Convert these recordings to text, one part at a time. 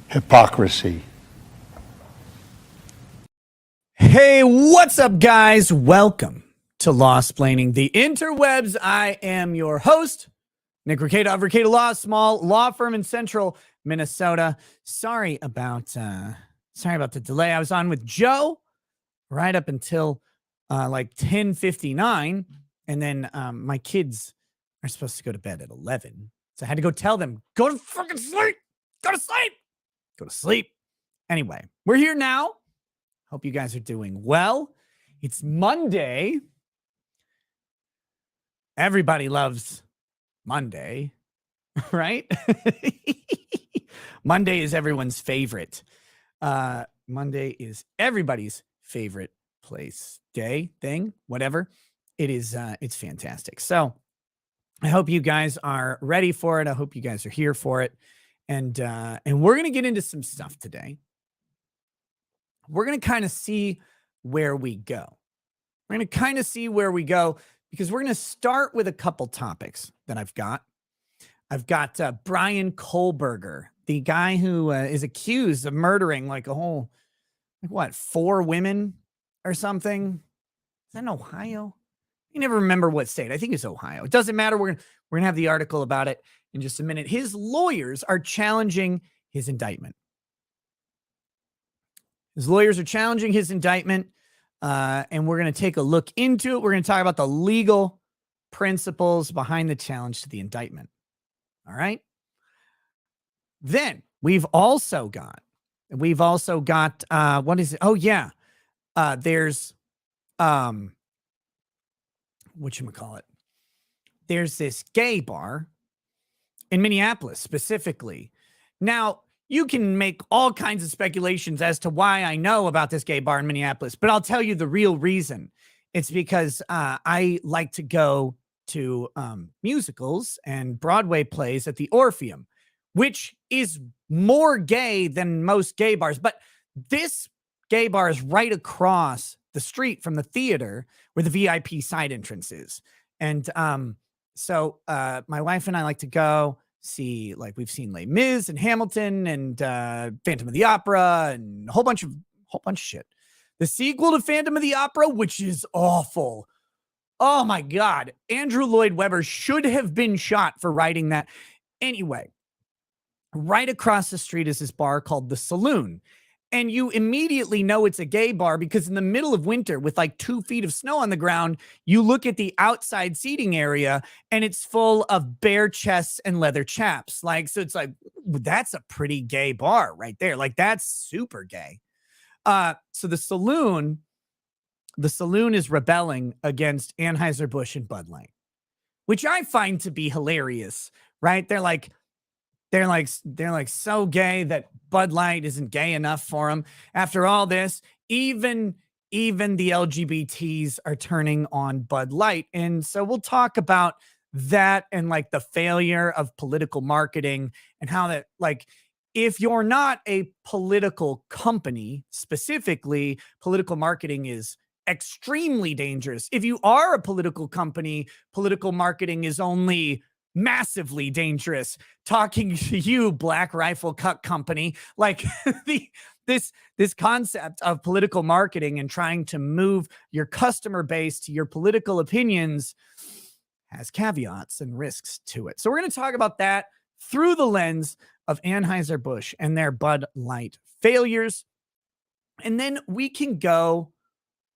Hypocrisy. Hey, what's up, guys? Welcome to Law-Splaining the Interwebs. I am your host, Nick Recato of Recato Law, small law firm in Central Minnesota. Sorry about the delay. I was on with Joe right up until like 10:59, and then my kids are supposed to go to bed at 11, so I had to go tell them, go to fucking sleep, go to sleep, go to sleep. Anyway, we're here now. Hope you guys are doing well. It's Monday. Everybody loves Monday, right? Monday is everyone's favorite. Monday is everybody's favorite place, day, thing, whatever. It is, it's fantastic. So I hope you guys are ready for it. I hope you guys are here for it. And we're going to get into some stuff today. We're going to kind of see where we go. We're going to kind of see where we go because we're going to start with a couple topics that I've got. I've got Brian Kohlberger, the guy who is accused of murdering like a whole, like what, 4 women or something. Is that in Ohio? I never remember what state. I think it's Ohio. It doesn't matter. We're gonna have the article about it in just a minute. His lawyers are challenging his indictment. His lawyers are challenging his indictment, and we're going to take a look into it. We're going to talk about the legal principles behind the challenge to the indictment. All right. Then we've also got, what is it? Oh yeah. There's, whatchamacallit? There's this gay bar in Minneapolis specifically. Now, you can make all kinds of speculations as to why I know about this gay bar in Minneapolis, but I'll tell you the real reason. It's because I like to go to musicals and Broadway plays at the Orpheum, which is more gay than most gay bars. But this gay bar is right across the street from the theater where the VIP side entrance is. And so my wife and I like to go see, like, we've seen Les Mis and Hamilton and Phantom of the Opera and a whole bunch of shit. The sequel to Phantom of the Opera, which is awful. Oh my God. Andrew Lloyd Webber should have been shot for writing that. Anyway, right across the street is this bar called The Saloon. And you immediately know it's a gay bar because in the middle of winter with like 2 feet of snow on the ground, you look at the outside seating area and it's full of bare chests and leather chaps. Like, so it's like, that's a pretty gay bar right there. Like, that's super gay. So the saloon is rebelling against Anheuser Busch and Bud Light, which I find to be hilarious, right? They're like so gay that Bud Light isn't gay enough for them. After all this, even the LGBTs are turning on Bud Light. And so we'll talk about that and like the failure of political marketing and how that, like, if you're not a political company, specifically, political marketing is extremely dangerous. If you are a political company, political marketing is only massively dangerous. Talking to you, Black Rifle Cut Company, like this concept of political marketing and trying to move your customer base to your political opinions has caveats and risks to it. So we're going to talk about that through the lens of Anheuser Busch and their Bud Light failures. And then we can go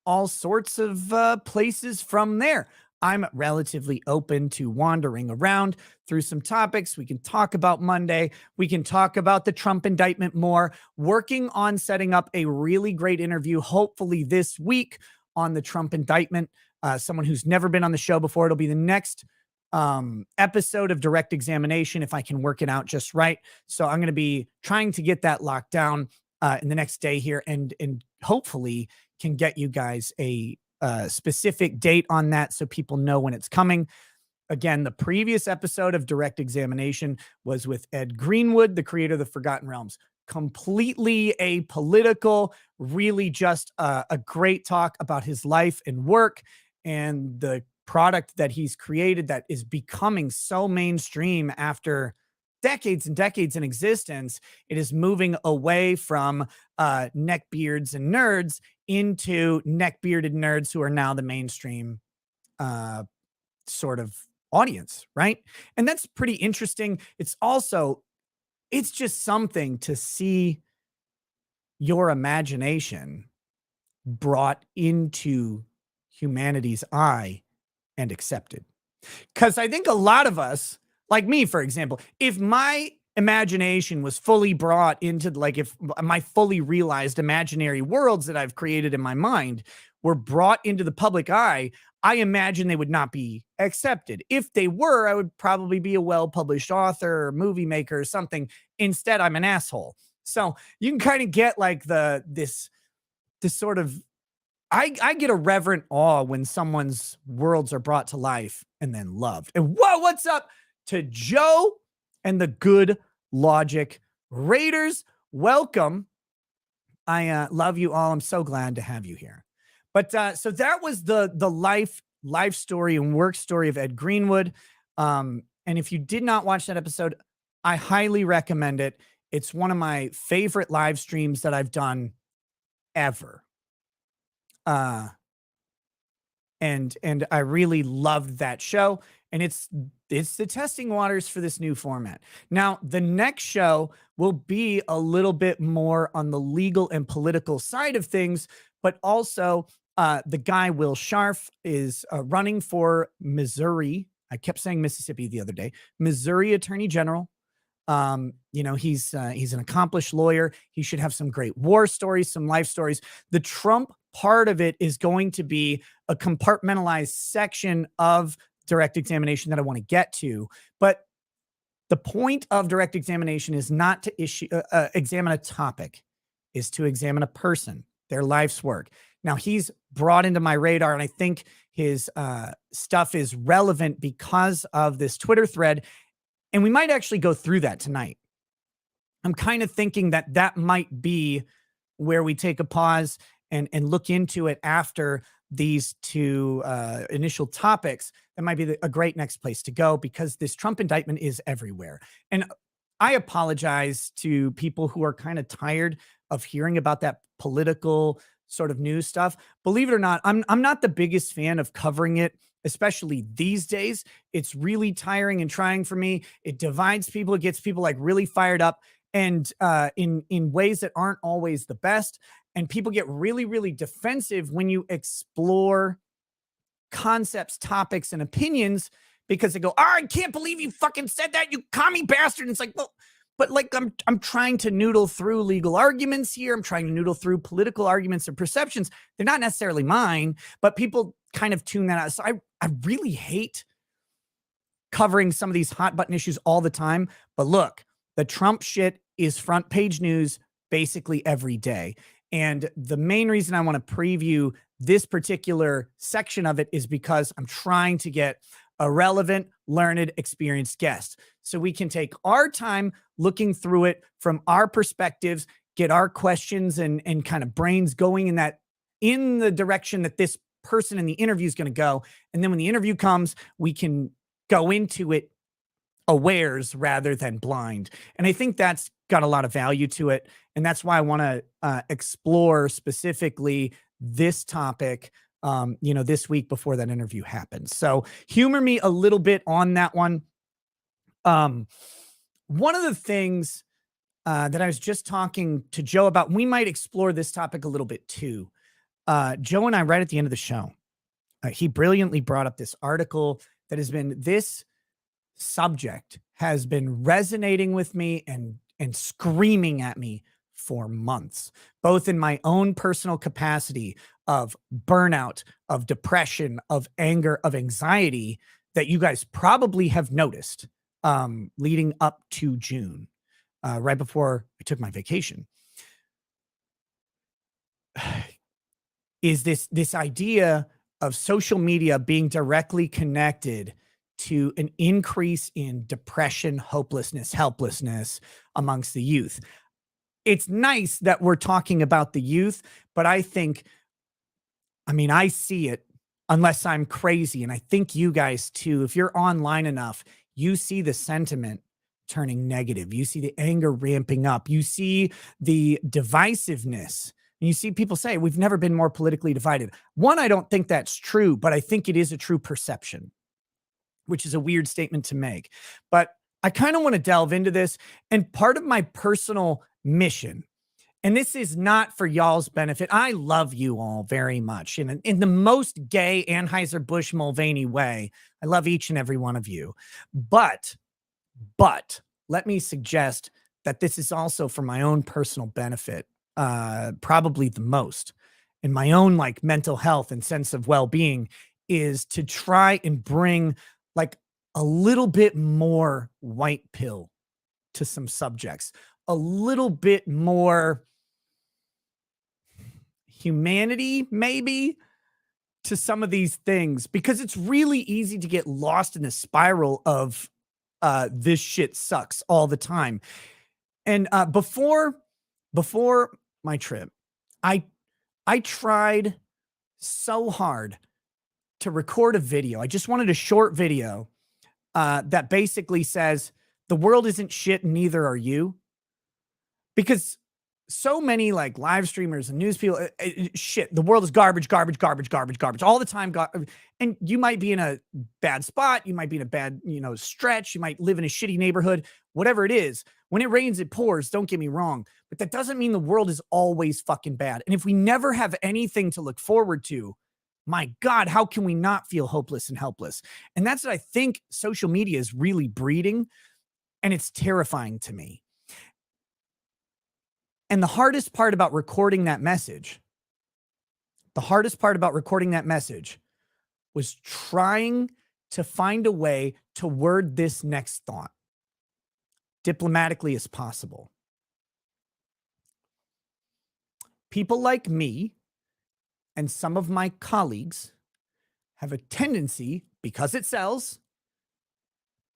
all sorts of places from there. I'm relatively open to wandering around through some topics. We can talk about Monday. We can talk about the Trump indictment more. Working on setting up a really great interview, hopefully this week, on the Trump indictment. Someone who's never been on the show before. It'll be the next episode of Direct Examination if I can work it out just right. So I'm going to be trying to get that locked down in the next day here, and hopefully can get you guys a specific date on that so people know when it's coming. Again, the previous episode of Direct Examination was with Ed Greenwood, the creator of the Forgotten Realms. Completely apolitical, really just a great talk about his life and work and the product that he's created that is becoming so mainstream after decades and decades in existence. It is moving away from neckbeards and nerds into neckbearded nerds who are now the mainstream uh, sort of audience, right? And that's pretty interesting. It's just something to see your imagination brought into humanity's eye and accepted. Because I think a lot of us, like me, for example, if my imagination was fully brought into, like, if my fully realized imaginary worlds that I've created in my mind were brought into the public eye, I imagine they would not be accepted. If they were, I would probably be a well-published author or movie maker or something. Instead, I'm an asshole. So you can kind of get like this sort of, I get a reverent awe when someone's worlds are brought to life and then loved. And whoa, what's up to Joe and the Good Logic Raiders? Welcome. I love you all. I'm so glad to have you here. But so that was the life story and work story of Ed Greenwood. And if you did not watch that episode, I highly recommend it. It's one of my favorite live streams that I've done ever. And I really loved that show. And it's the testing waters for this new format. Now, the next show will be a little bit more on the legal and political side of things, but also the guy, Will Scharf, is running for Missouri. I kept saying Mississippi the other day. Missouri Attorney General. He's an accomplished lawyer. He should have some great war stories, some life stories. The Trump part of it is going to be a compartmentalized section of direct examination that I want to get to. But the point of direct examination is not to examine a topic, is to examine a person, their life's work. Now, he's brought into my radar, and I think his stuff is relevant because of this Twitter thread. And we might actually go through that tonight. I'm kind of thinking that might be where we take a pause and look into it after these two initial topics. That might be a great next place to go, because this Trump indictment is everywhere. And I apologize to people who are kind of tired of hearing about that political sort of news stuff. Believe it or not, I'm not the biggest fan of covering it, especially these days. It's really tiring and trying for me. It divides people. It gets people like really fired up, and in ways that aren't always the best. And people get really, really defensive when you explore concepts, topics, and opinions, because they go, "Oh, I can't believe you fucking said that, you commie bastard." And it's like, well, but like I'm trying to noodle through legal arguments here. I'm trying to noodle through political arguments and perceptions. They're not necessarily mine, but people kind of tune that out. So I really hate covering some of these hot button issues all the time. But look, the Trump shit is front page news basically every day. And the main reason I want to preview this particular section of it is because I'm trying to get a relevant, learned, experienced guest, so we can take our time looking through it from our perspectives, get our questions and kind of brains going in the direction that this person in the interview is going to go. And then when the interview comes, we can go into it awares rather than blind. And I think that's got a lot of value to it. And that's why I want to explore specifically this topic, this week before that interview happens. So humor me a little bit on that one. One of the things that I was just talking to Joe about, we might explore this topic a little bit too. Joe and I, right at the end of the show, he brilliantly brought up this article that has been, this subject has been resonating with me and screaming at me for months, both in my own personal capacity of burnout, of depression, of anger, of anxiety, that you guys probably have noticed leading up to June, right before I took my vacation. Is this idea of social media being directly connected to an increase in depression, hopelessness, helplessness amongst the youth. It's nice that we're talking about the youth, but I see it unless I'm crazy. And I think you guys too, if you're online enough, you see the sentiment turning negative. You see the anger ramping up. You see the divisiveness. And you see people say, we've never been more politically divided. One, I don't think that's true, but I think it is a true perception, which is a weird statement to make. But I kind of want to delve into this. And part of my personal mission, and this is not for y'all's benefit. I love you all very much in the most gay Anheuser Busch Mulvaney way. I love each and every one of you. But let me suggest that this is also for my own personal benefit, probably the most, in my own like mental health and sense of well-being, is to try and bring like a little bit more white pill to some subjects, a little bit more humanity maybe to some of these things, because it's really easy to get lost in the spiral of this shit sucks all the time. And before my trip, I tried so hard to record a video. I just wanted a short video that basically says the world isn't shit and neither are you. Because so many like live streamers and news people, shit, the world is garbage all the time. And you might be in a bad spot. You might be in a bad, stretch. You might live in a shitty neighborhood, whatever it is. When it rains, it pours. Don't get me wrong. But that doesn't mean the world is always fucking bad. And if we never have anything to look forward to, my God, how can we not feel hopeless and helpless? And that's what I think social media is really breeding. And it's terrifying to me. And the hardest part about recording that message, was trying to find a way to word this next thought diplomatically as possible. People like me and some of my colleagues have a tendency, because it sells,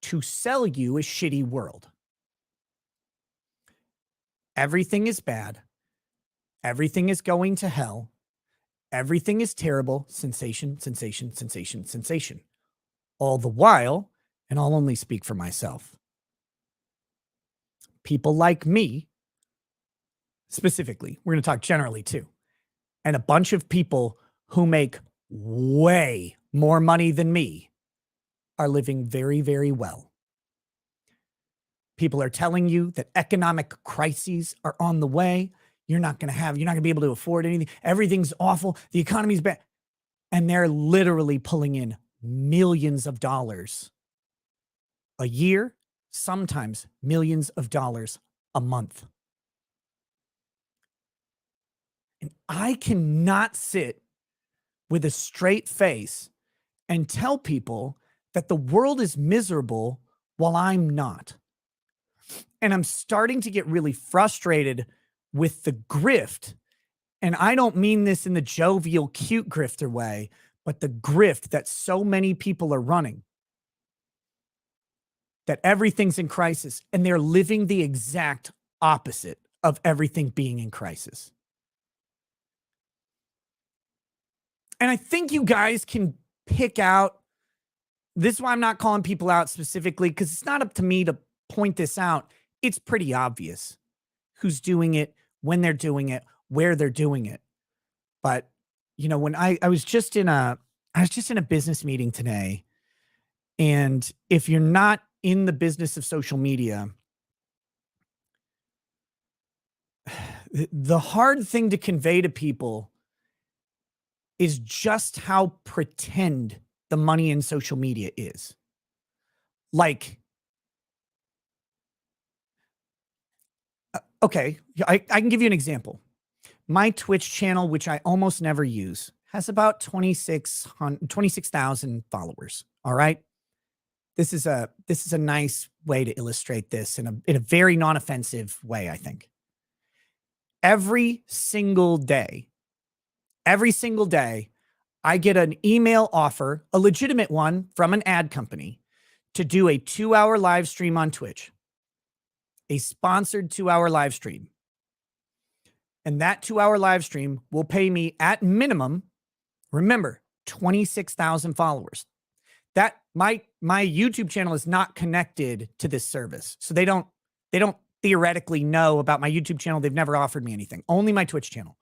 to sell you a shitty world. Everything is bad. Everything is going to hell. Everything is terrible. Sensation, sensation, sensation, sensation. All the while, and I'll only speak for myself, people like me, specifically, we're going to talk generally too, and a bunch of people who make way more money than me are living very, very well. People are telling you that economic crises are on the way. You're not going to be able to afford anything. Everything's awful. The economy's bad. And they're literally pulling in millions of dollars a year, sometimes millions of dollars a month. And I cannot sit with a straight face and tell people that the world is miserable while I'm not. And I'm starting to get really frustrated with the grift. And I don't mean this in the jovial, cute grifter way, but the grift that so many people are running. That everything's in crisis, and they're living the exact opposite of everything being in crisis. And I think you guys can pick out, this is why I'm not calling people out specifically, because it's not up to me to point this out. It's pretty obvious who's doing it, when they're doing it, where they're doing it. But, when I was just in a business meeting today, and if you're not in the business of social media, the hard thing to convey to people is just how pretend the money in social media is. Like, okay, I can give you an example. My Twitch channel, which I almost never use, has about 26,000 followers. All right. This is a nice way to illustrate this in a very non-offensive way, I think. Every single day, I get an email offer, a legitimate one from an ad company, to do a 2-hour live stream on Twitch. A sponsored 2-hour live stream. And that 2-hour live stream will pay me at minimum, remember, 26,000 followers. That my YouTube channel is not connected to this service. So they don't theoretically know about my YouTube channel. They've never offered me anything. Only my Twitch channel.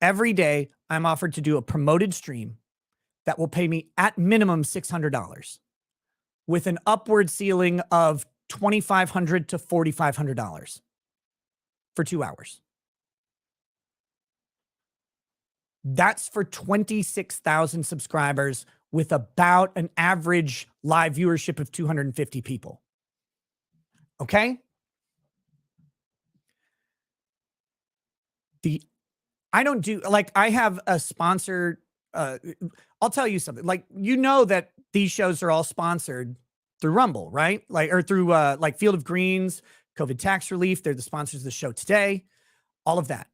Every day I'm offered to do a promoted stream that will pay me at minimum $600 with an upward ceiling of $2,500 to $4,500 for 2 hours. That's for 26,000 subscribers with about an average live viewership of 250 people. Okay? I don't do, like, I have a sponsor. I'll tell you something. Like, you know that these shows are all sponsored through Rumble, right? Like, or through like Field of Greens, COVID tax relief. They're the sponsors of the show today. All of that.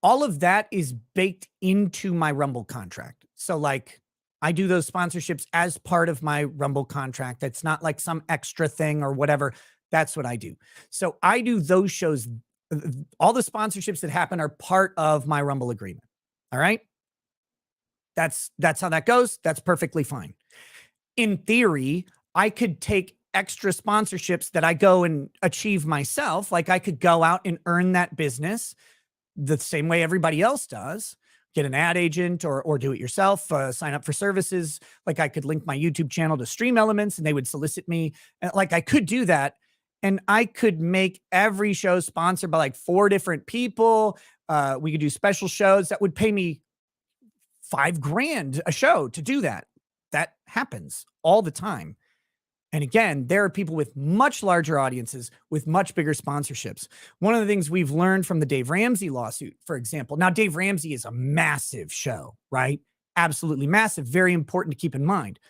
All of that is baked into my Rumble contract. So, like, I do those sponsorships as part of my Rumble contract. It's not like some extra thing or whatever. That's what I do. So I do those shows. All the sponsorships that happen are part of my Rumble agreement. All right. That's how that goes. That's perfectly fine. In theory, I could take extra sponsorships that I go and achieve myself. Like, I could go out and earn that business the same way everybody else does. Get an ad agent or do it yourself, sign up for services. Like, I could link my YouTube channel to Stream Elements and they would solicit me. Like, I could do that. And I could make every show sponsored by like 4 different people. We could do special shows that would pay me $5,000 a show to do that. That happens all the time. And again, there are people with much larger audiences with much bigger sponsorships. One of the things we've learned from the Dave Ramsey lawsuit, for example, now Dave Ramsey is a massive show, right? Absolutely massive, very important to keep in mind.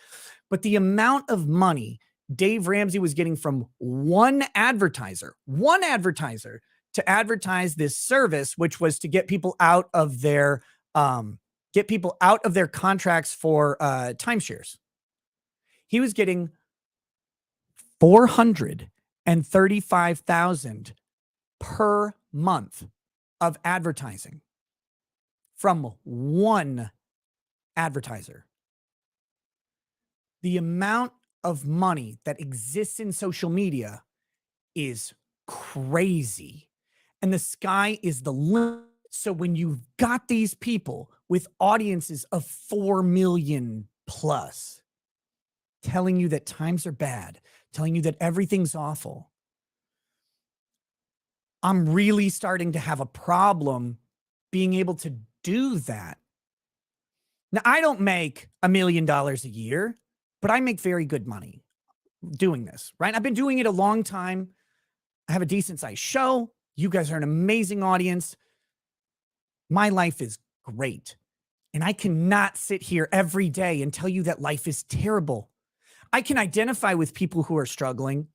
But the amount of money Dave Ramsey was getting from one advertiser to advertise this service, which was to get people out of their contracts for timeshares. He was getting $435,000 per month of advertising from one advertiser. The amount of money that exists in social media is crazy, and the sky is the limit. So when you've got these people with audiences of 4 million plus telling you that times are bad, telling you that everything's awful, I'm really starting to have a problem being able to do that. Now, I don't make $1 million a year, but I make very good money doing this, right? I've been doing it a long time. I have a decent sized show. You guys are an amazing audience. My life is great. And I cannot sit here every day and tell you that life is terrible. I can identify with people who are struggling.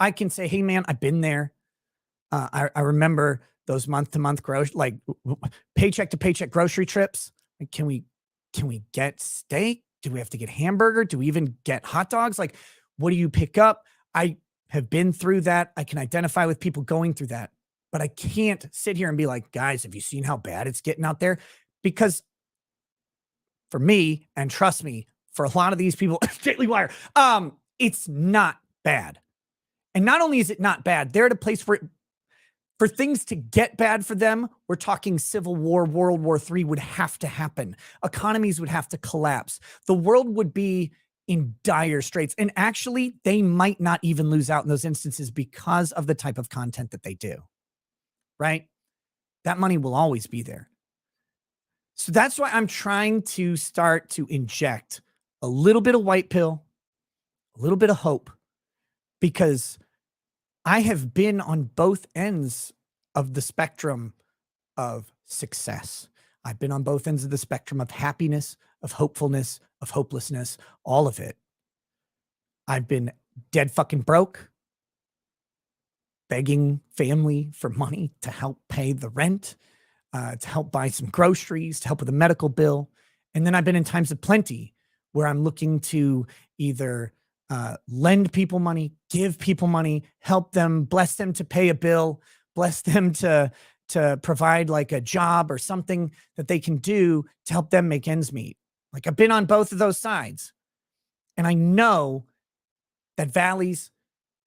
I can say, hey, man, I've been there. I remember those month-to-month paycheck to paycheck grocery trips. Like, can we get steak? Do we have to get hamburger? Do we even get hot dogs? Like, what do you pick up? I have been through that. I can identify with people going through that, but I can't sit here and be like, guys, have you seen how bad it's getting out there? Because for me, and trust me, for a lot of these people, Daily Wire, it's not bad. And not only is it not bad, they're at a place where for things to get bad for them, we're talking Civil War, World War III would have to happen. Economies would have to collapse. The world would be in dire straits. And actually, they might not even lose out in those instances because of the type of content that they do, right? That money will always be there. So that's why I'm trying to start to inject a little bit of white pill, a little bit of hope, because I have been on both ends of the spectrum of success. I've been on both ends of the spectrum of happiness, of hopefulness, of hopelessness, all of it. I've been dead fucking broke, begging family for money to help pay the rent, to help buy some groceries, to help with a medical bill. And then I've been in times of plenty where I'm looking to either lend people money, give people money, help them, bless them to pay a bill, bless them to provide like a job or something that they can do to help them make ends meet. Like I've been on both of those sides. And I know that valleys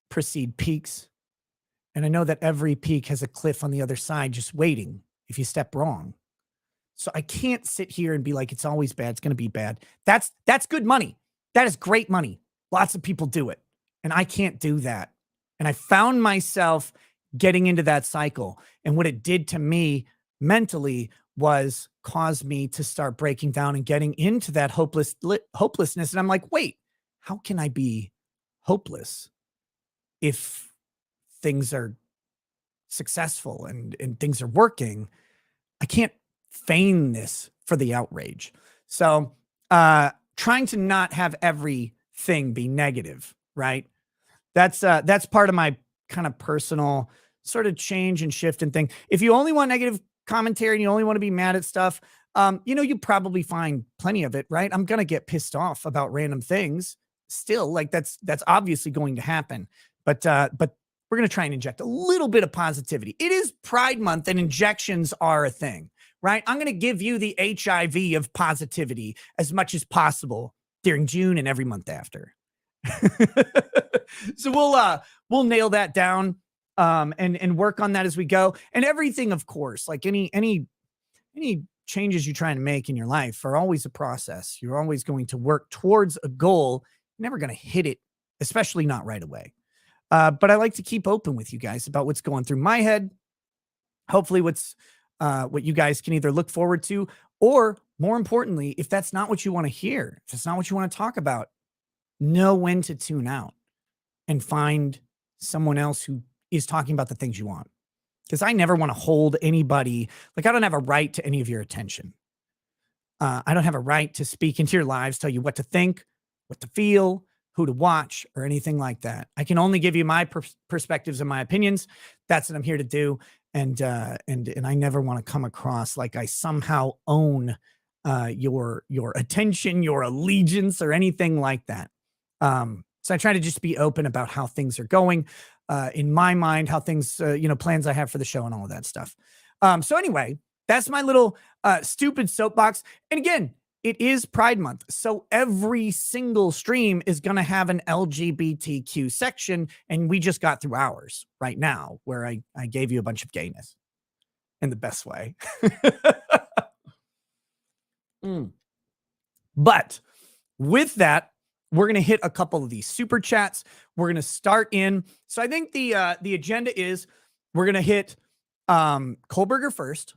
precede peaks. And I know that every peak has a cliff on the other side just waiting if you step wrong. So I can't sit here and be like, it's always bad. It's going to be bad. That's good money. That is great money. Lots of people do it. And I can't do that. And I found myself getting into that cycle. And what it did to me mentally was cause me to start breaking down and getting into that hopelessness. And I'm like, wait, how can I be hopeless if things are successful and things are working? I can't feign this for the outrage. So trying to not have everything be negative, right? That's part of my kind of personal sort of change and shift and thing. If you only want negative commentary and you only want to be mad at stuff, you probably find plenty of it, right? I'm going to get pissed off about random things still. Like that's obviously going to happen, but we're going to try and inject a little bit of positivity. It is Pride Month and injections are a thing, right? I'm going to give you the HIV of positivity as much as possible during June and every month after. So we'll nail that down and work on that as we go. And everything, of course, like any changes you're trying to make in your life are always a process. You're always going to work towards a goal. You're never going to hit it, especially not right away. But I like to keep open with you guys about what's going through my head. Hopefully what you guys can either look forward to, or more importantly, if that's not what you want to hear, if it's not what you want to talk about, know when to tune out and find someone else who is talking about the things you want. Because I never want to hold anybody, like I don't have a right to any of your attention. I don't have a right to speak into your lives, tell you what to think, what to feel, who to watch, or anything like that. I can only give you my perspectives and my opinions. That's what I'm here to do. And I never want to come across like I somehow own your attention, your allegiance, or anything like that. So I try to just be open about how things are going in my mind, how things, plans I have for the show and all of that stuff. So anyway, that's my little stupid soapbox. And again, it is Pride Month. So every single stream is going to have an LGBTQ section. And we just got through ours right now where I gave you a bunch of gayness in the best way. But with that, we're going to hit a couple of these super chats. We're going to start in. So I think the agenda is we're going to hit Kohlberger first.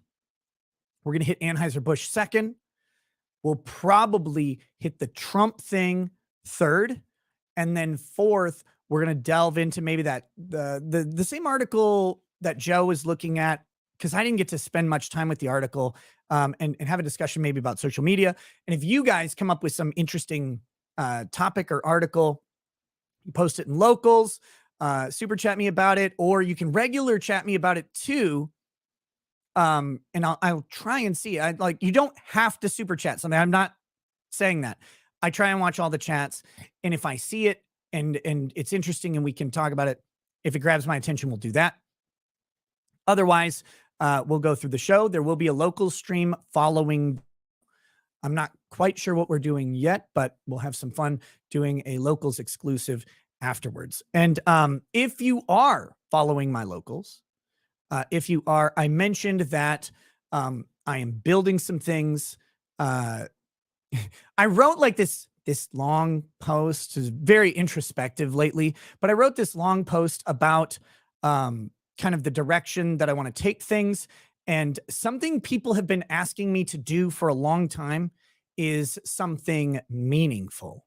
We're going to hit Anheuser Busch second. We'll probably hit the Trump thing third. And then fourth, we're going to delve into maybe that the same article that Joe was looking at, because I didn't get to spend much time with the article, and have a discussion maybe about social media. And if you guys come up with some interesting topic or article, you post it in locals, super chat me about it, or you can regular chat me about it too. And I'll try and see. You don't have to super chat something. I'm not saying that. I try and watch all the chats, and if I see it and it's interesting and we can talk about it, if it grabs my attention, we'll do that. Otherwise, we'll go through the show. There will be a local stream following. I'm not quite sure what we're doing yet, but we'll have some fun doing a locals exclusive afterwards. And if you are following my locals, if you are, I mentioned that I am building some things. I wrote like this long post. It's very introspective lately, but I wrote this long post about kind of the direction that I want to take things. And something people have been asking me to do for a long time is something meaningful.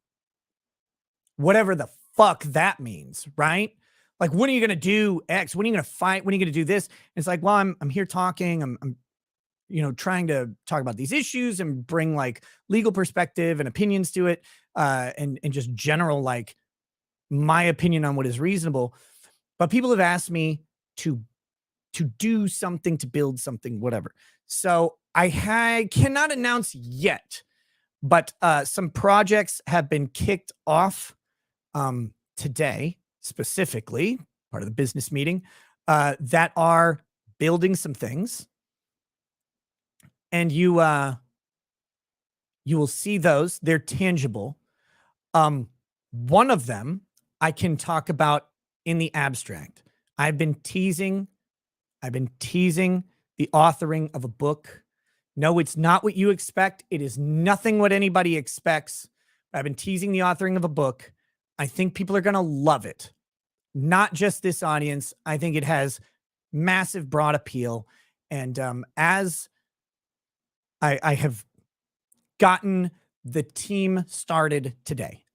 Whatever the fuck that means, right? Like, when are you going to do X? When are you going to fight? When are you going to do this? And it's like, well, I'm here talking. I'm trying to talk about these issues and bring like legal perspective and opinions to it. And just general, like my opinion on what is reasonable. But people have asked me to do something, to build something, whatever. So I cannot announce yet, but some projects have been kicked off today, specifically part of the business meeting, that are building some things. And you You will see those. They're tangible. One of them I can talk about in the abstract. I've been teasing the authoring of a book. No, it's not what you expect. It is nothing what anybody expects. I've been teasing the authoring of a book. I think people are going to love it. Not just this audience. I think it has massive broad appeal. And as I have gotten the team started today,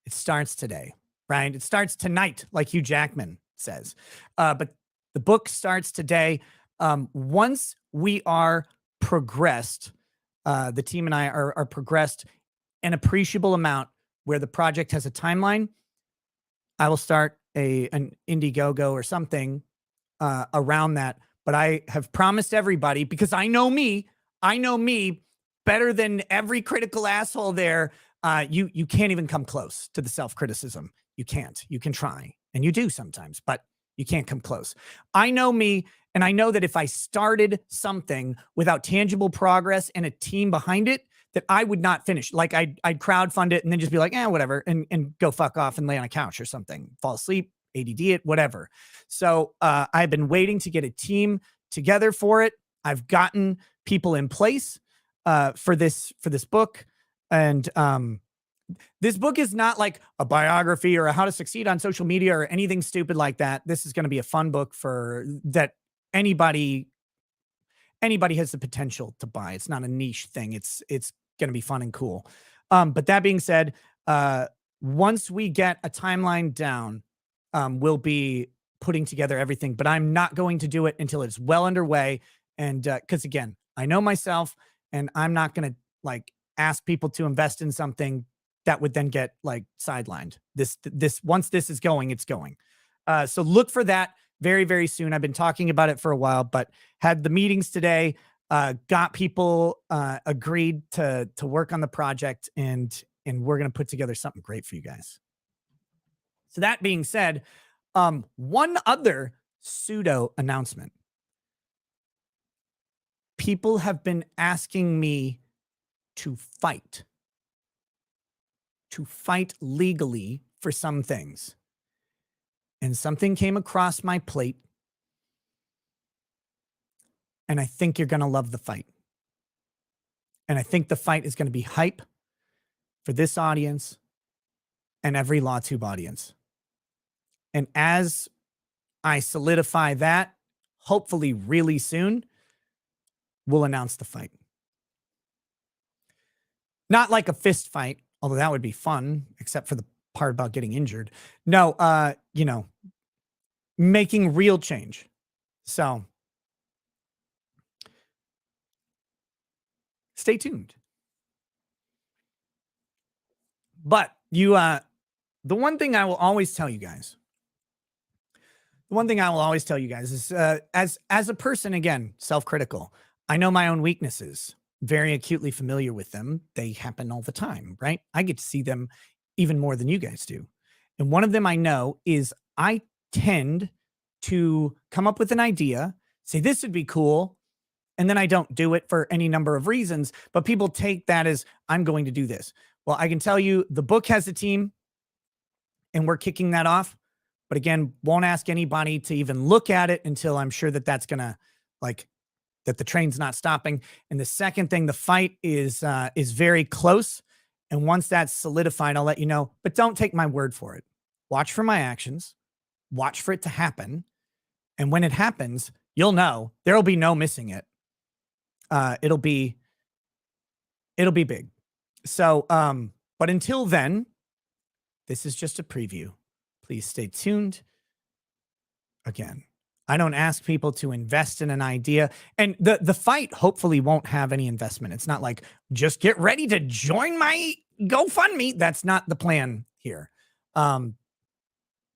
it starts today, right? It starts tonight, like Hugh Jackman says. But the book starts today. Once we are progressed, the team and I are progressed an appreciable amount where the project has a timeline, I will start an Indiegogo or something around that. But I have promised everybody, because I know me better than every critical asshole there. You can't even come close to the self-criticism. You can't. You can try, and you do sometimes, but you can't come close. I know me, and I know that if I started something without tangible progress and a team behind it, that I would not finish. Like I'd crowdfund it and then just be like, whatever, and go fuck off and lay on a couch or something, fall asleep, ADD it, whatever. So I've been waiting to get a team together for it. I've gotten people in place for this book. And this book is not like a biography or a how to succeed on social media or anything stupid like that. This is going to be a fun book for that anybody has the potential to buy. It's not a niche thing. It's going to be fun and cool. But that being said, once we get a timeline down, we'll be putting together everything, but I'm not going to do it until it's well underway. And because again, I know myself, and I'm not going to like ask people to invest in something that would then get like sidelined. This once this is going, it's going. So look for that very, very soon. I've been talking about it for a while, but had the meetings today, got people agreed to work on the project, and we're going to put together something great for you guys. So that being said, one other pseudo announcement. People have been asking me to fight legally for some things. And something came across my plate, and I think you're going to love the fight. And I think the fight is going to be hype for this audience and every LawTube audience. And as I solidify that, hopefully really soon, we'll announce the fight. Not like a fist fight, although that would be fun, except for the part about getting injured. No, making real change. So stay tuned. But the one thing I will always tell you guys, is as a person, again, self-critical, I know my own weaknesses, very acutely familiar with them. They happen all the time, right? I get to see them even more than you guys do. And one of them I know is I tend to come up with an idea, say this would be cool, and then I don't do it for any number of reasons, but people take that as I'm going to do this. Well, I can tell you the book has a team, and we're kicking that off. But again, won't ask anybody to even look at it until I'm sure that that's going to that the train's not stopping. And the second thing, the fight is very close. And once that's solidified, I'll let you know, but don't take my word for it. Watch for my actions, watch for it to happen. And when it happens, you'll know there'll be no missing it. It'll be big. So, but until then, this is just a preview. Please stay tuned. Again, I don't ask people to invest in an idea, and the fight hopefully won't have any investment. It's not like just get ready to join my GoFundMe. That's not the plan here. That's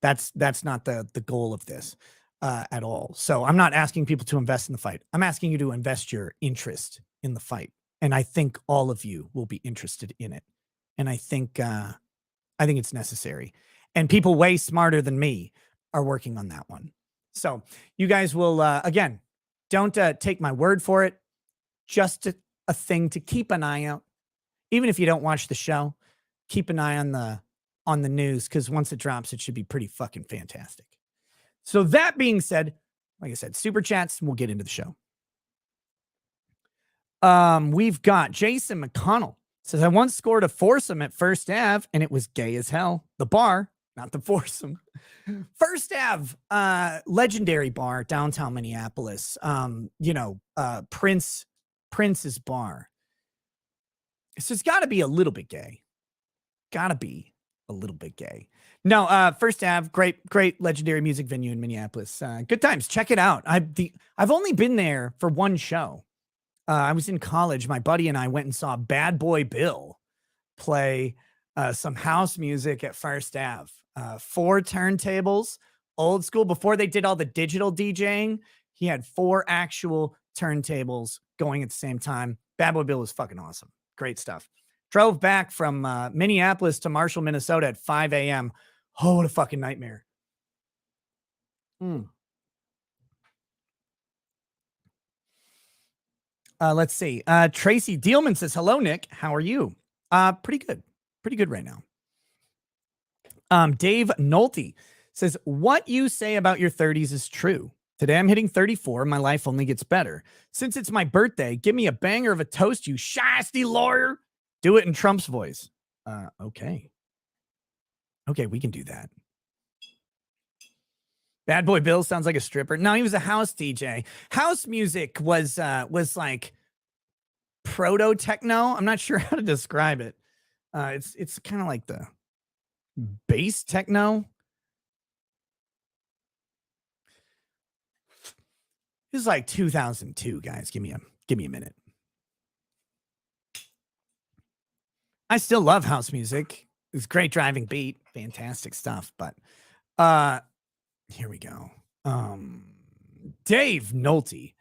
not the goal of this at all. So I'm not asking people to invest in the fight. I'm asking you to invest your interest in the fight. And I think all of you will be interested in it. And I think it's necessary. And people way smarter than me are working on that one. So you guys will, again, don't take my word for it. Just a thing to keep an eye out. even if you don't watch the show, keep an eye on the news, because once it drops, it should be pretty fucking fantastic. So that being said, like I said, super chats, and we'll get into the show. We've got Jason McConnell says, I once scored a foursome at First Ave and it was gay as hell. The bar, not the foursome. First Ave, legendary bar, downtown Minneapolis. Prince's bar. So it's got to be a little bit gay. Gotta be a little bit gay. No, First Ave, great legendary music venue in Minneapolis. Good times. Check it out. I've only been there for one show. I was in college. My buddy and I went and saw Bad Boy Bill play some house music at First Ave. 4 turntables, old school. Before they did all the digital DJing, he had 4 actual turntables going at the same time. Bad Boy Bill was fucking awesome. Great stuff. Drove back from Minneapolis to Marshall, Minnesota at 5 a.m. Oh, what a fucking nightmare. Let's see. Tracy Dealman says, hello, Nick. How are you? Pretty good. Pretty good right now. Dave Nolte says, what you say about your 30s is true. Today I'm hitting 34. My life only gets better. Since it's my birthday, give me a banger of a toast, you shasty lawyer. Do it in Trump's voice. Okay. Okay, we can do that. Bad Boy Bill sounds like a stripper. No, he was a house DJ. House music was like proto techno. I'm not sure how to describe it. It's kind of like the bass techno. This is like 2002, guys. Give me a minute. I still love house music. It's great driving beat, fantastic stuff. But here we go. Dave Nolte.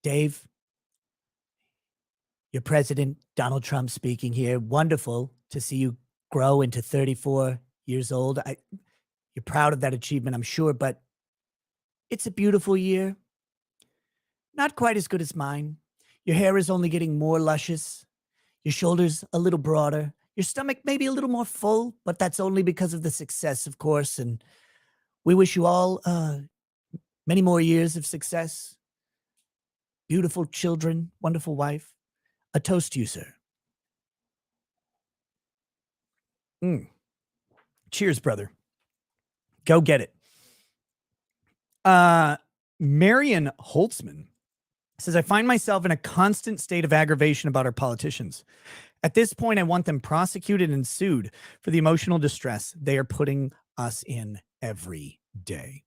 Dave, your president, Donald Trump speaking here. Wonderful to see you grow into 34 years old. You're proud of that achievement, I'm sure, but it's a beautiful year. Not quite as good as mine. Your hair is only getting more luscious. Your shoulders a little broader. Your stomach maybe a little more full, but that's only because of the success, of course. And we wish you all many more years of success. Beautiful children, wonderful wife. A toast to you, sir. Cheers, brother. Go get it. Marion Holtzman says, I find myself in a constant state of aggravation about our politicians. At this point, I want them prosecuted and sued for the emotional distress they are putting us in every day.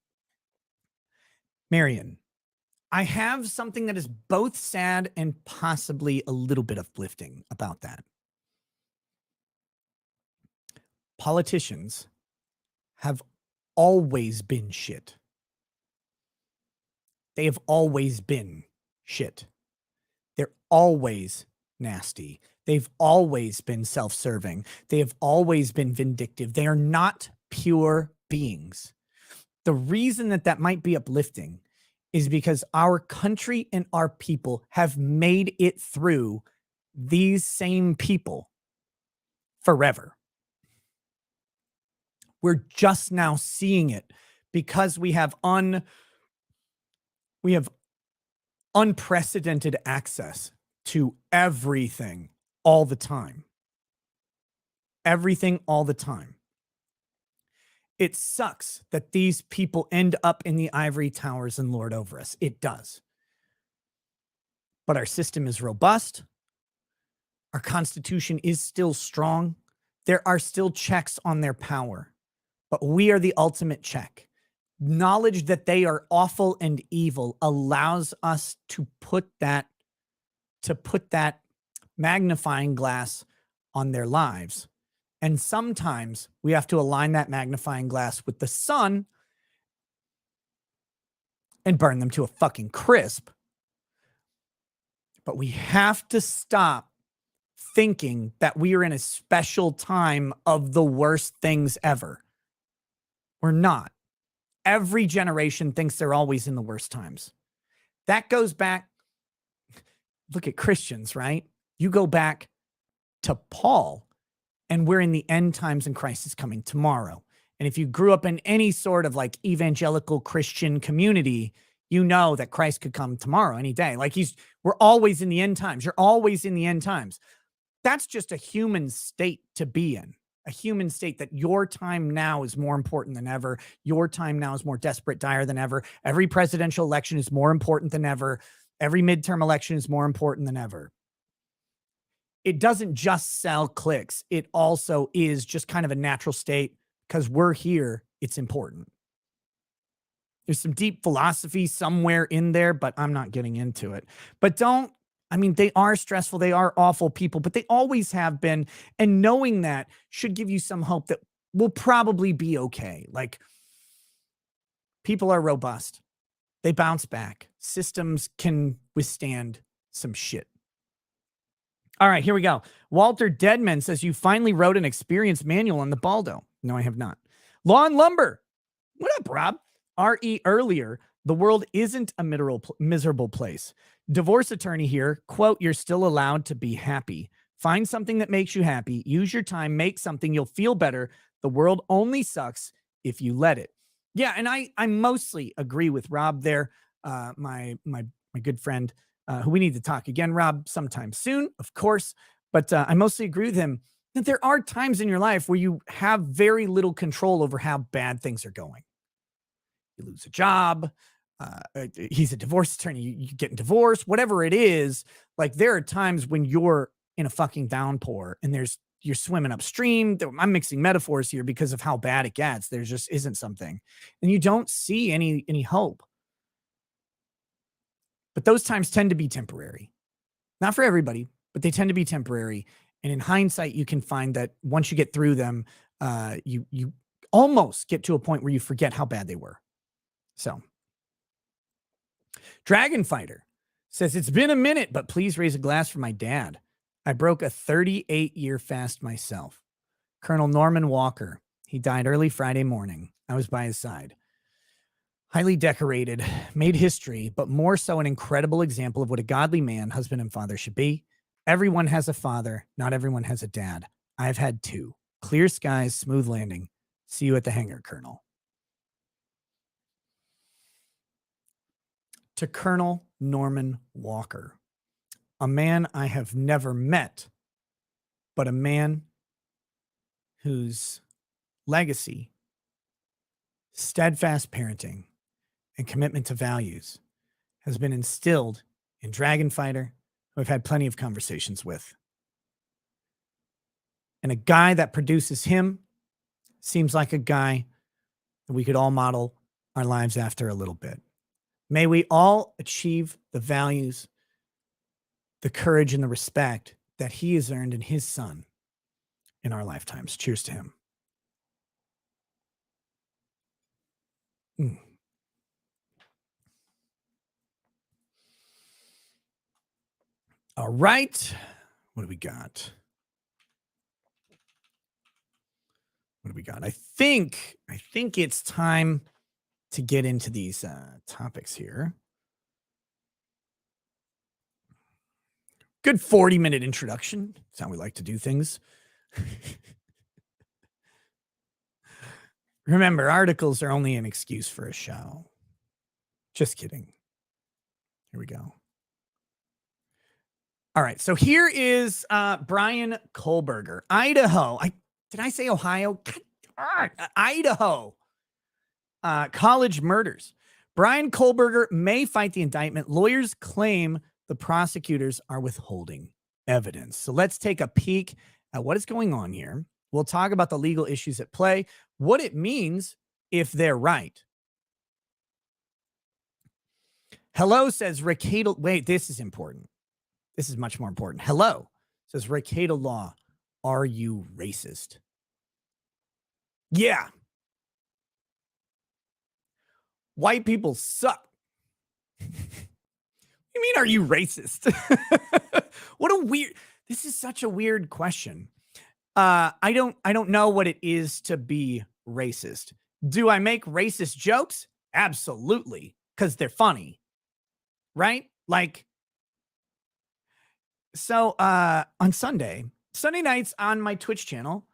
Marion, I have something that is both sad and possibly a little bit uplifting about that. Politicians have always been shit. They have always been shit. They're always nasty. They've always been self-serving. They have always been vindictive. They are not pure beings. The reason that might be uplifting is because our country and our people have made it through these same people forever. We're just now seeing it because we have unprecedented access to everything all the time. Everything all the time. It sucks that these people end up in the ivory towers and lord over us. It does. But our system is robust. Our Constitution is still strong. There are still checks on their power. But we are the ultimate check. Knowledge that they are awful and evil allows us to put that magnifying glass on their lives. And sometimes we have to align that magnifying glass with the sun and burn them to a fucking crisp. But we have to stop thinking that we are in a special time of the worst things ever. We're not. Every generation thinks they're always in the worst times. That goes back. Look at Christians, right? You go back to Paul, and we're in the end times and Christ is coming tomorrow. And if you grew up in any sort of like evangelical Christian community, you know that Christ could come tomorrow, any day. Like we're always in the end times. You're always in the end times. That's just a human state to be in, a human state that your time now is more important than ever. Your time now is more desperate, dire than ever. Every presidential election is more important than ever. Every midterm election is more important than ever. It doesn't just sell clicks. It also is just kind of a natural state because we're here. It's important. There's some deep philosophy somewhere in there, but I'm not getting into it. But they are stressful. They are awful people, but they always have been. And knowing that should give you some hope that we'll probably be okay. Like, people are robust. They bounce back. Systems can withstand some shit. All right, here we go. Walter Deadman says, you finally wrote an experience manual on the Baldo. No, I have not. Law and Lumber. What up, Rob? R.E. earlier, the world isn't a miserable place. Divorce attorney here, quote, you're still allowed to be happy. Find something that makes you happy. Use your time. Make something. You'll feel better. The world only sucks if you let it. Yeah, and I mostly agree with Rob there, my good friend, who we need to talk again, Rob, sometime soon, of course. But I mostly agree with him that there are times in your life where you have very little control over how bad things are going. You lose a job. He's a divorce attorney. You getting divorced, whatever it is. Like, there are times when you're in a fucking downpour and you're swimming upstream. I'm mixing metaphors here because of how bad it gets. There just isn't something, and you don't see any hope. But those times tend to be temporary. Not for everybody, but they tend to be temporary. And in hindsight, you can find that once you get through them, you almost get to a point where you forget how bad they were. So, Dragon Fighter says, it's been a minute, but please raise a glass for my dad. I broke a 38-year fast myself. Colonel Norman Walker. He died early Friday morning. I was by his side. Highly decorated, made history, but more so an incredible example of what a godly man, husband, and father should be. Everyone has a father. Not everyone has a dad. I've had two. Clear skies, smooth landing. See you at the hangar, Colonel. To Colonel Norman Walker, a man I have never met, but a man whose legacy, steadfast parenting, and commitment to values has been instilled in Dragon Fighter, who I've had plenty of conversations with. And a guy that produces him seems like a guy that we could all model our lives after a little bit. May we all achieve the values, the courage, and the respect that he has earned in his son in our lifetimes. Cheers to him. All right. What do we got? I think it's time to get into these topics here. Good 40-minute introduction. That's how we like to do things. Remember, articles are only an excuse for a show. Just kidding. Here we go. All right. So here is Brian Kohlberger, Idaho. Did I say Ohio? Idaho. College murders. Brian Kohlberger may fight the indictment. Lawyers claim the prosecutors are withholding evidence. So let's take a peek at what is going on here. We'll talk about the legal issues at play, what it means if they're right. Hello, says Ricada. Wait, this is important. This is much more important. Hello, says Ricada Law. Are you racist? Yeah. White people suck. You mean, are you racist? This is such a weird question. I don't know what it is to be racist. Do I make racist jokes? Absolutely. Because they're funny. Right? Like, so on Sunday, Sunday nights on my Twitch channel,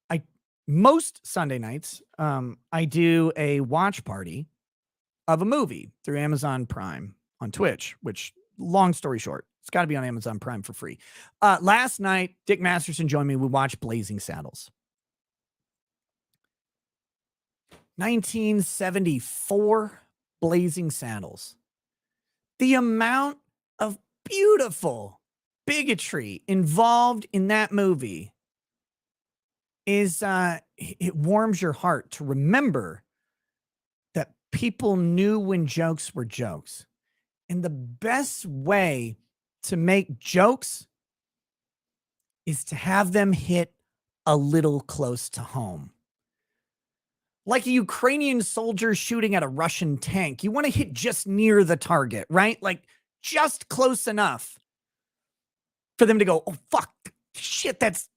I most Sunday nights, I do a watch party of a movie through Amazon Prime on Twitch, which, long story short, it's got to be on Amazon Prime for free. Last night, Dick Masterson joined me. We watched Blazing Saddles. 1974 Blazing Saddles. The amount of beautiful bigotry involved in that movie is it warms your heart to remember that people knew when jokes were jokes. And the best way to make jokes is to have them hit a little close to home. Like a Ukrainian soldier shooting at a Russian tank. You want to hit just near the target, right? Like just close enough for them to go, oh, fuck, shit, that's,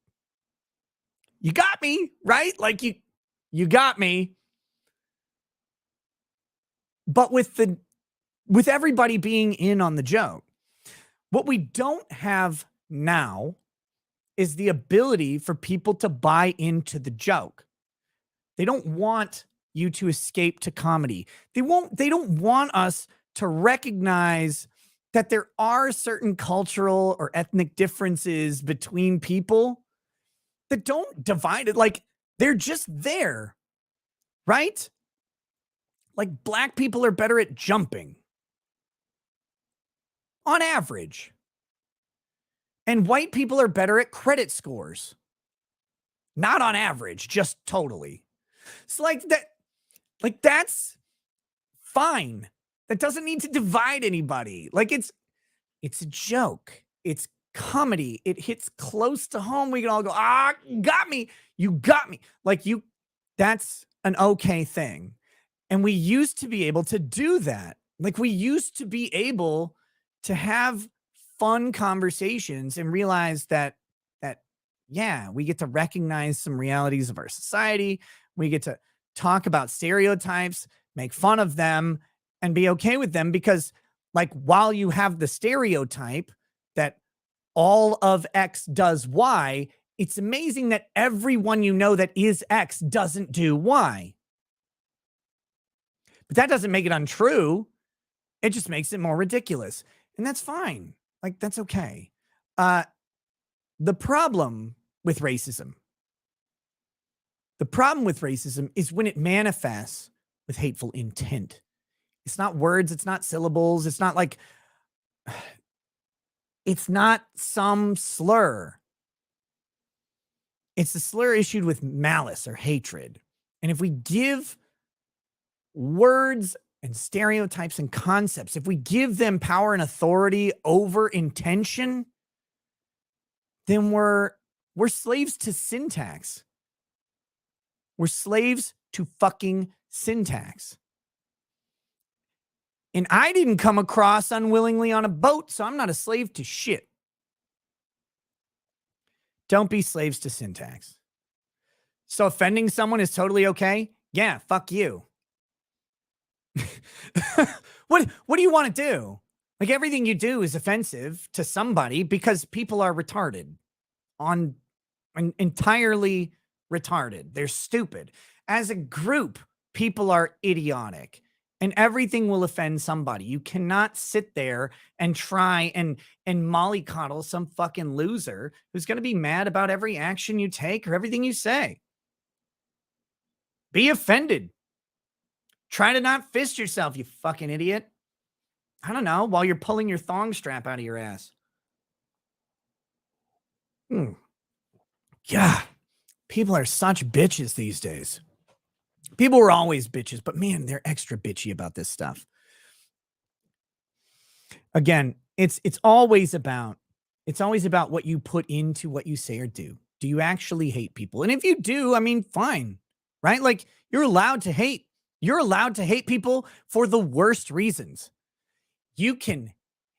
you got me, right? Like you got me. But with everybody being in on the joke, what we don't have now is the ability for people to buy into the joke. They don't want you to escape to comedy. They don't want us to recognize that there are certain cultural or ethnic differences between people that don't divide it. Like, they're just there, right? Like, black people are better at jumping on average. And white people are better at credit scores. Not on average, just totally. It's that's fine. That doesn't need to divide anybody. Like, it's a joke. It's comedy. It hits close to home. We can all go, you got me. You got me. That's an okay thing. And we used to be able to do that. Like, we used to be able to have fun conversations and realize that, yeah, we get to recognize some realities of our society. We get to talk about stereotypes, make fun of them, and be okay with them, because, like, while you have the stereotype that all of X does Y, it's amazing that everyone you know that is X doesn't do Y. But that doesn't make it untrue. It just makes it more ridiculous. And that's fine. Like, that's okay. The problem with racism is when it manifests with hateful intent. It's not words. It's not syllables. It's not like, it's not some slur. It's a slur issued with malice or hatred. And if we give words and stereotypes and concepts, if we give them power and authority over intention, then we're slaves to syntax. We're slaves to fucking syntax. And I didn't come across unwillingly on a boat, so I'm not a slave to shit. Don't be slaves to syntax. So offending someone is totally okay? Yeah, fuck you. What do you want to do? Like, everything you do is offensive to somebody because people are retarded. Entirely retarded. They're stupid. As a group, people are idiotic. And everything will offend somebody. You cannot sit there and try and mollycoddle some fucking loser who's going to be mad about every action you take or everything you say. Be offended. Try to not fist yourself, you fucking idiot. I don't know, while you're pulling your thong strap out of your ass. Yeah, people are such bitches these days. People were always bitches, but man, they're extra bitchy about this stuff. Again, it's always about what you put into what you say or do. Do you actually hate people? And if you do, I mean, fine, right? Like, you're allowed to hate. You're allowed to hate people for the worst reasons. You can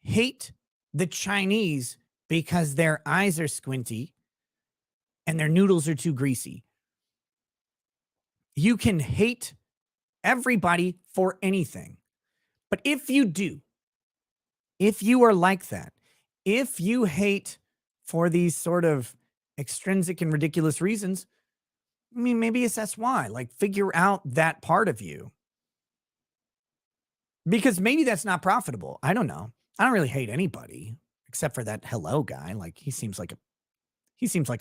hate the Chinese because their eyes are squinty and their noodles are too greasy. You can hate everybody for anything. But if you do, if you are like that, if you hate for these sort of extrinsic and ridiculous reasons, I mean, maybe assess why. Like, figure out that part of you. Because maybe that's not profitable. I don't know. I don't really hate anybody except for that hello guy. Like, he seems like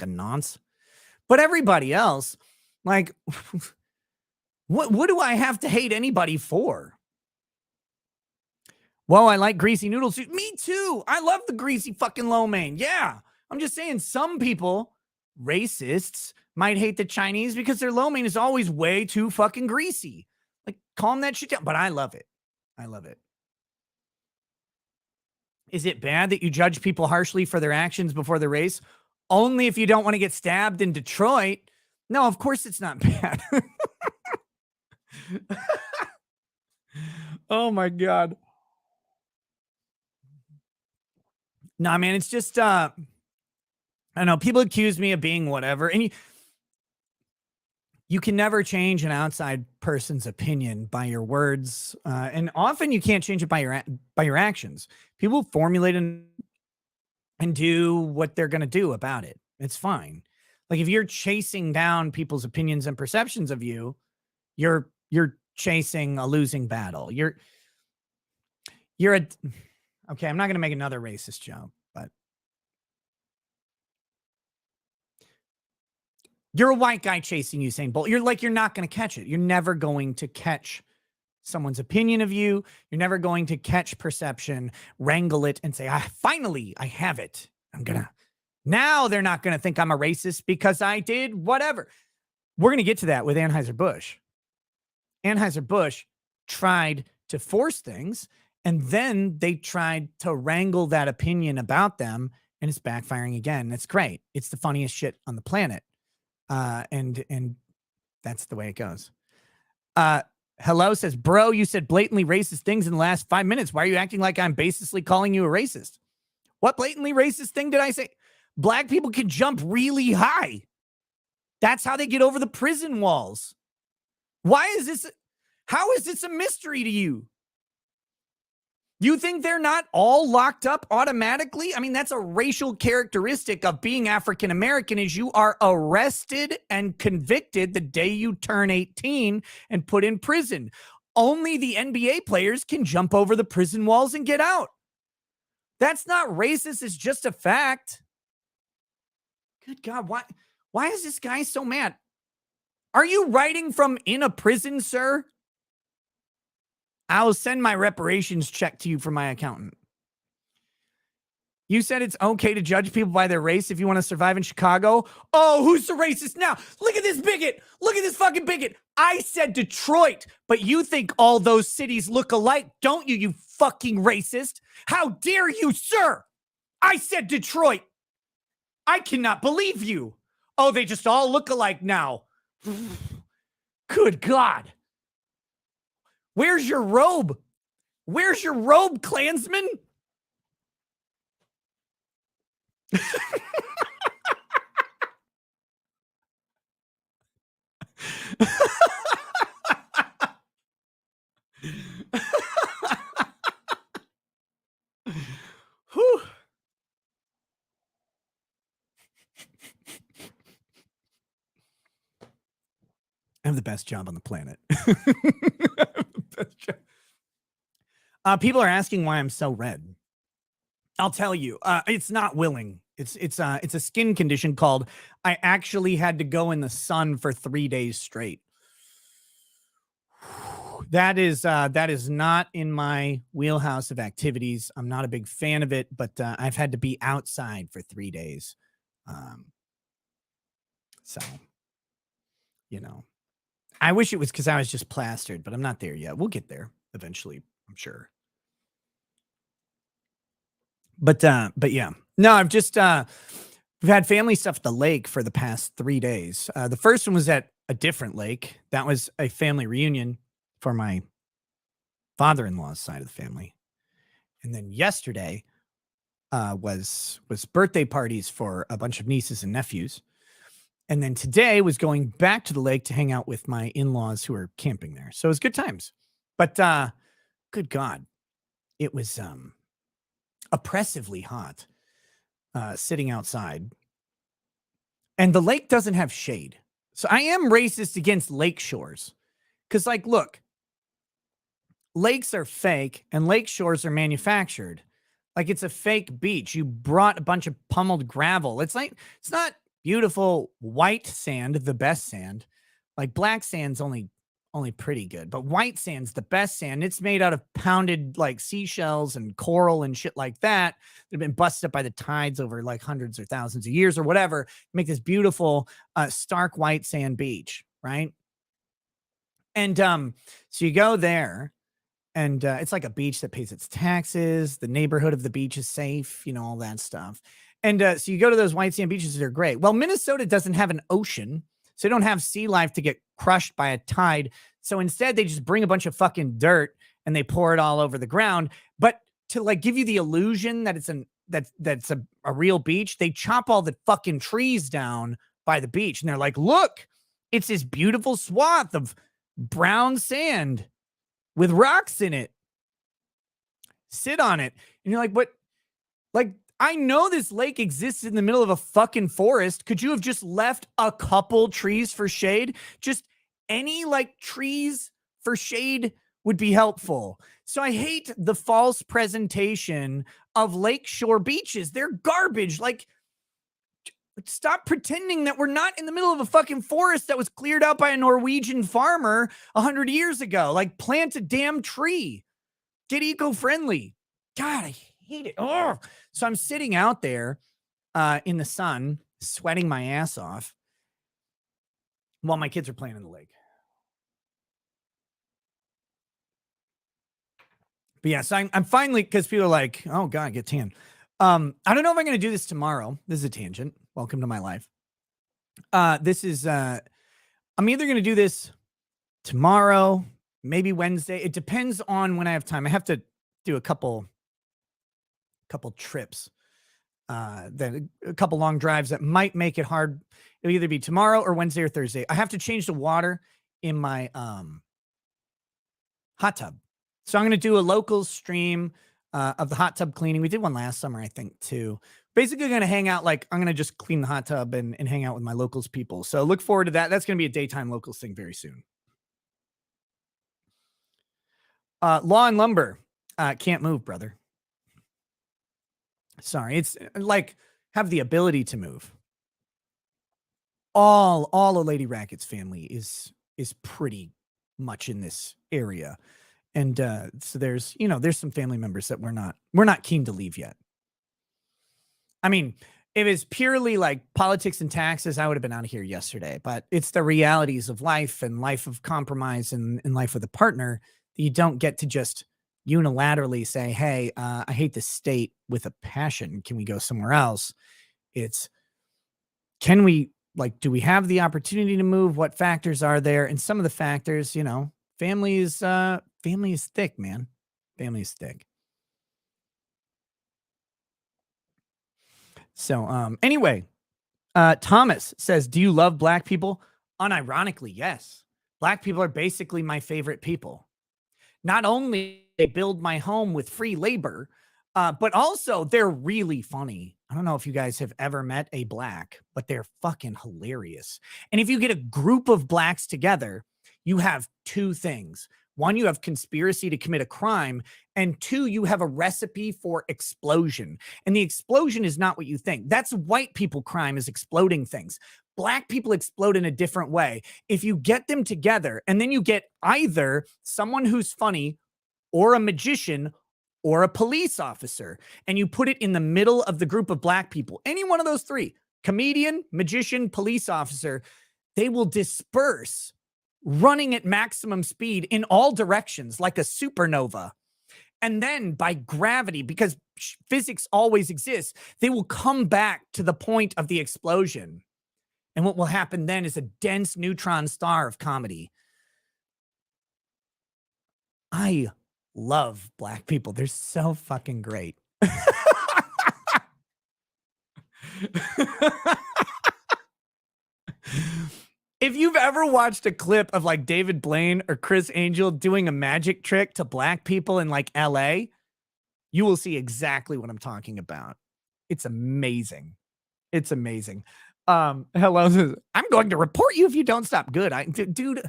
a nonce. But everybody else, like, what do I have to hate anybody for? Well, I like greasy noodles. Me too. I love the greasy fucking lo mein. Yeah. I'm just saying some people, racists, might hate the Chinese because their lo mein is always way too fucking greasy. Like, calm that shit down. But I love it. I love it. Is it bad that you judge people harshly for their actions before the race? Only if you don't want to get stabbed in Detroit. No, of course it's not bad. Oh my God. Nah, man, it's just I don't know. People accuse me of being whatever. And you can never change an outside person's opinion by your words. And often you can't change it by your actions. People formulate and do what they're going to do about it. It's fine. Like, if you're chasing down people's opinions and perceptions of you, you're chasing a losing battle. You're a okay, I'm not going to make another racist joke, but you're a white guy chasing Usain Bolt. You're not going to catch it. You're never going to catch someone's opinion of you. You're never going to catch perception, wrangle it, and say, finally, I have it. Now they're not going to think I'm a racist because I did whatever. We're going to get to that with Anheuser Busch. Anheuser Busch tried to force things, and then they tried to wrangle that opinion about them, and it's backfiring again. That's great. It's the funniest shit on the planet. And that's the way it goes. Hello says, bro, you said blatantly racist things in the last 5 minutes. Why are you acting like I'm basically calling you a racist? What blatantly racist thing did I say? Black people can jump really high. That's how they get over the prison walls. How is this a mystery to you? You think they're not all locked up automatically? I mean, that's a racial characteristic of being African American, is you are arrested and convicted the day you turn 18 and put in prison. Only the NBA players can jump over the prison walls and get out. That's not racist. It's just a fact. Good God. Why is this guy so mad? Are you writing from in a prison, sir? I'll send my reparations check to you from my accountant. You said it's okay to judge people by their race if you want to survive in Chicago. Oh, who's the racist now? Look at this bigot. Look at this fucking bigot. I said Detroit, but you think all those cities look alike, don't you, you fucking racist? How dare you, sir? I said Detroit. I cannot believe you. Oh, they just all look alike now. Good God. Where's your robe? Where's your robe, Klansman? Whew. I have the best job on the planet. People are asking why I'm so red. I'll tell you. It's not willing. It's a skin condition called I actually had to go in the sun for 3 days straight. That is not in my wheelhouse of activities. I'm not a big fan of it, but I've had to be outside for 3 days. So, I wish it was because I was just plastered, but I'm not there yet. We'll get there eventually, I'm sure. But yeah, no, I've just we've had family stuff at the lake for the past 3 days. The first one was at a different lake. That was a family reunion for my father-in-law's side of the family. And then yesterday was birthday parties for a bunch of nieces and nephews. And then today was going back to the lake to hang out with my in-laws who are camping there. So it was good times. But good God, it was oppressively hot sitting outside. and the lake doesn't have shade. So I am racist against lake shores. Because, like, look, lakes are fake and lake shores are manufactured. Like, it's a fake beach. You brought a bunch of pummeled gravel. It's not beautiful white sand, the best sand. Like, black sand's only pretty good, but white sand's the best sand. It's made out of pounded like seashells and coral and shit like that that have been busted up by the tides over like hundreds or thousands of years or whatever. Make this beautiful stark white sand beach, right? And so you go there, and it's like a beach that pays its taxes. The neighborhood of the beach is safe, all that stuff. And so you go to those white sand beaches, they're great. Well, Minnesota doesn't have an ocean, so they don't have sea life to get crushed by a tide. So instead, they just bring a bunch of fucking dirt and they pour it all over the ground. But to like give you the illusion that that's a real beach, they chop all the fucking trees down by the beach, and they're like, look, it's this beautiful swath of brown sand with rocks in it. Sit on it. And you're like, what? Like, I know this lake exists in the middle of a fucking forest. Could you have just left a couple trees for shade? Just any like trees for shade would be helpful. So I hate the false presentation of lakeshore beaches. They're garbage. Like, stop pretending that we're not in the middle of a fucking forest that was cleared out by a Norwegian farmer 100 years ago. Like, plant a damn tree. Get eco-friendly. God, I hate it. Oh. So I'm sitting out there in the sun, sweating my ass off while my kids are playing in the lake. But yeah, so I'm finally, because people are like, oh God, get tan. I don't know if I'm going to do this tomorrow. This is a tangent. Welcome to my life. I'm either going to do this tomorrow, maybe Wednesday. It depends on when I have time. I have to do a couple trips, then a couple long drives that might make it hard. It'll either be tomorrow or Wednesday or Thursday. I have to change the water in my hot tub. So I'm going to do a local stream of the hot tub cleaning. We did one last summer, I think, too. Basically going to hang out, like, I'm going to just clean the hot tub and hang out with my locals people. So look forward to that. That's going to be a daytime locals thing very soon. Law and Lumber. Can't move, brother. Sorry. It's like have the ability to move. All of Lady Racket's family is pretty much in this area. And so there's some family members that we're not keen to leave yet. I mean, if it's purely like politics and taxes, I would have been out of here yesterday. But it's the realities of life and life of compromise and life with a partner that you don't get to just unilaterally say, hey, I hate this state with a passion. Can we go somewhere else? It's, can we, like, do we have the opportunity to move? What factors are there? And some of the factors, family is thick, man. Family is thick. So, anyway, Thomas says, do you love black people? Unironically, yes. Black people are basically my favorite people. Not only they build my home with free labor, but also they're really funny. I don't know if you guys have ever met a black, but they're fucking hilarious. And if you get a group of blacks together, you have two things. One, you have conspiracy to commit a crime. And two, you have a recipe for explosion. And the explosion is not what you think. That's white people crime, is exploding things. Black people explode in a different way. If you get them together and then you get either someone who's funny or a magician or a police officer, and you put it in the middle of the group of black people, any one of those three, comedian, magician, police officer, they will disperse running at maximum speed in all directions like a supernova. And then by gravity, because physics always exists, they will come back to the point of the explosion. And what will happen then is a dense neutron star of comedy. I love black people. They're so fucking great. If you've ever watched a clip of like David Blaine or Chris Angel doing a magic trick to black people in like LA, you will see exactly what I'm talking about. It's amazing. It's amazing. Hello. I'm going to report you if you don't stop. Good. Dude,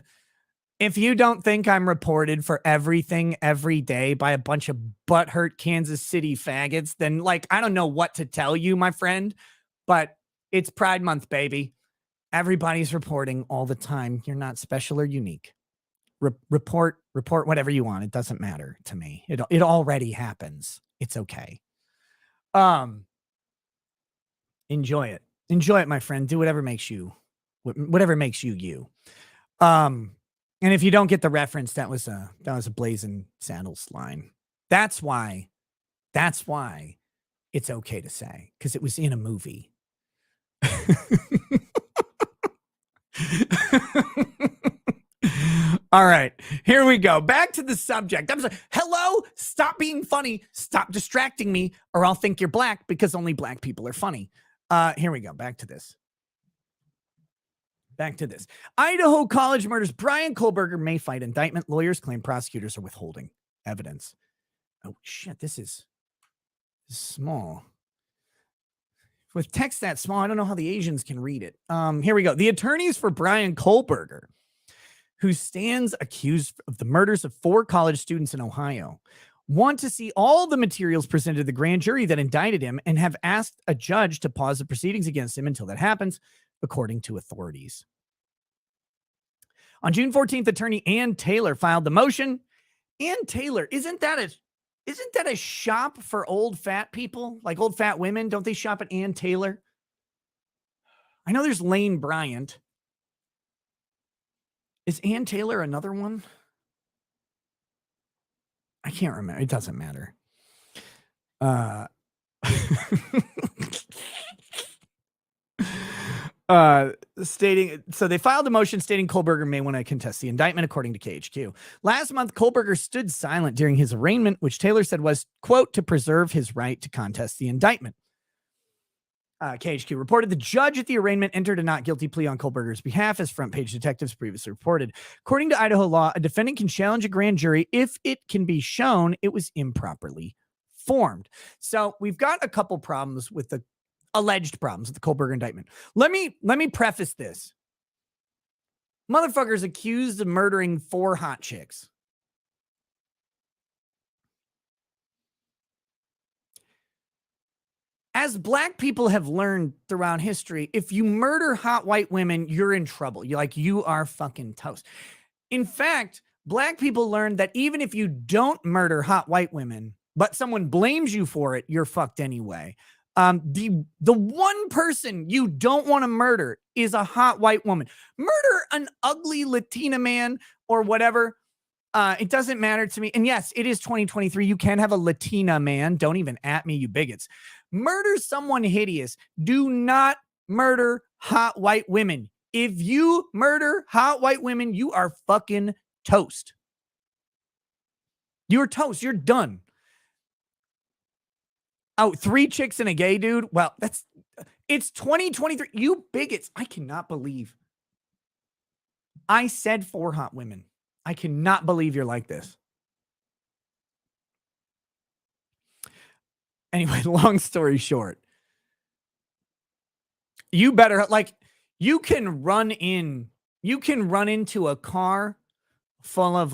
if you don't think I'm reported for everything every day by a bunch of butthurt Kansas City faggots, then like, I don't know what to tell you, my friend, but it's Pride Month, baby. Everybody's reporting all the time. You're not special or unique. Report whatever you want. It doesn't matter to me. It already happens. It's okay. Enjoy it. Enjoy it, my friend. Do whatever makes you you. And if you don't get the reference, that was a Blazing Saddles line. That's why it's okay to say, because it was in a movie. All right, here we go. Back to the subject. I'm sorry. Hello, stop being funny. Stop distracting me, or I'll think you're black, because only black people are funny. Here we go. Back to this. Idaho college murders Brian Kohlberger may fight indictment. Lawyers claim prosecutors are withholding evidence. Oh, shit. This is small. With text that small, I don't know how the Asians can read it. Here we go. The attorneys for Brian Kohlberger, who stands accused of the murders of 4 college students in Ohio, want to see all the materials presented to the grand jury that indicted him and have asked a judge to pause the proceedings against him until that happens, according to authorities. On June 14th, attorney Ann Taylor filed the motion. Ann Taylor, isn't that a shop for old fat people? Like old fat women? Don't they shop at Ann Taylor? I know there's Lane Bryant. Is Ann Taylor another one? I can't remember. It doesn't matter. So they filed a motion stating Kohlberger may want to contest the indictment, according to KHQ. Last month, Kohlberger stood silent during his arraignment, which Taylor said was, quote, to preserve his right to contest the indictment. KHQ reported the judge at the arraignment entered a not guilty plea on Kohlberger's behalf, as front page detectives previously reported. According to Idaho law, a defendant can challenge a grand jury if it can be shown it was improperly formed. So we've got a couple problems with the alleged problems with the Kohlberger indictment. Let me preface this. Motherfucker's accused of murdering 4 hot chicks. As black people have learned throughout history, if you murder hot white women, you're in trouble. You are fucking toast. In fact, black people learned that even if you don't murder hot white women, but someone blames you for it, you're fucked anyway. The one person you don't want to murder is a hot white woman. Murder an ugly Latina man or whatever. It doesn't matter to me. And yes, it is 2023. You can have a Latina man. Don't even at me, you bigots. Murder someone hideous. Do not murder hot white women. If you murder hot white women, you are fucking toast. You're toast. You're done. Oh, 3 chicks and a gay dude? Well, it's 2023. You bigots. I cannot believe. I said 4 hot women. I cannot believe you're like this. Anyway, long story short, you better, you can run into a car full of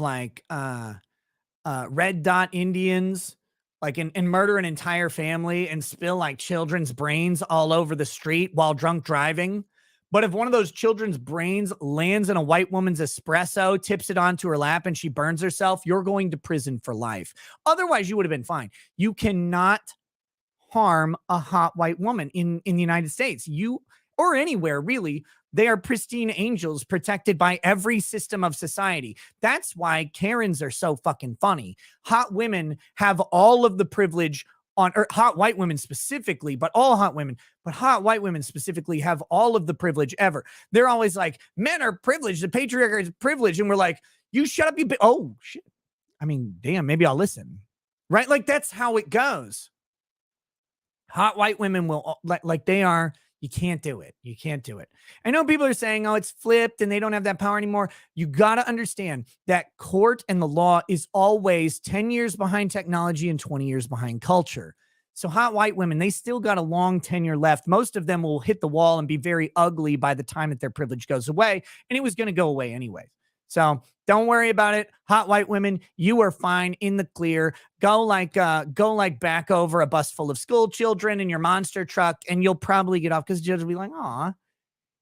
red dot Indians, and murder an entire family and spill children's brains all over the street while drunk driving. But if one of those children's brains lands in a white woman's espresso, tips it onto her lap, and she burns herself, you're going to prison for life. Otherwise, you would have been fine. You cannot harm a hot white woman in the United States. Or anywhere, really. They are pristine angels protected by every system of society. That's why Karens are so fucking funny. Hot women have all of the privilege or hot white women specifically, but all hot women, but hot white women specifically have all of the privilege ever. They're always like, men are privileged, the patriarchy is privileged. And we're like, you shut up, oh shit. I mean, damn, maybe I'll listen. Right? That's how it goes. Hot white women will, they are, you can't do it. You can't do it. I know people are saying, oh, it's flipped and they don't have that power anymore. You got to understand that court and the law is always 10 years behind technology and 20 years behind culture. So hot white women, they still got a long tenure left. Most of them will hit the wall and be very ugly by the time that their privilege goes away. And it was going to go away anyway. So don't worry about it. Hot white women, you are fine, in the clear. Go like back over a bus full of school children in your monster truck, and you'll probably get off because the judge will be like, "Aw,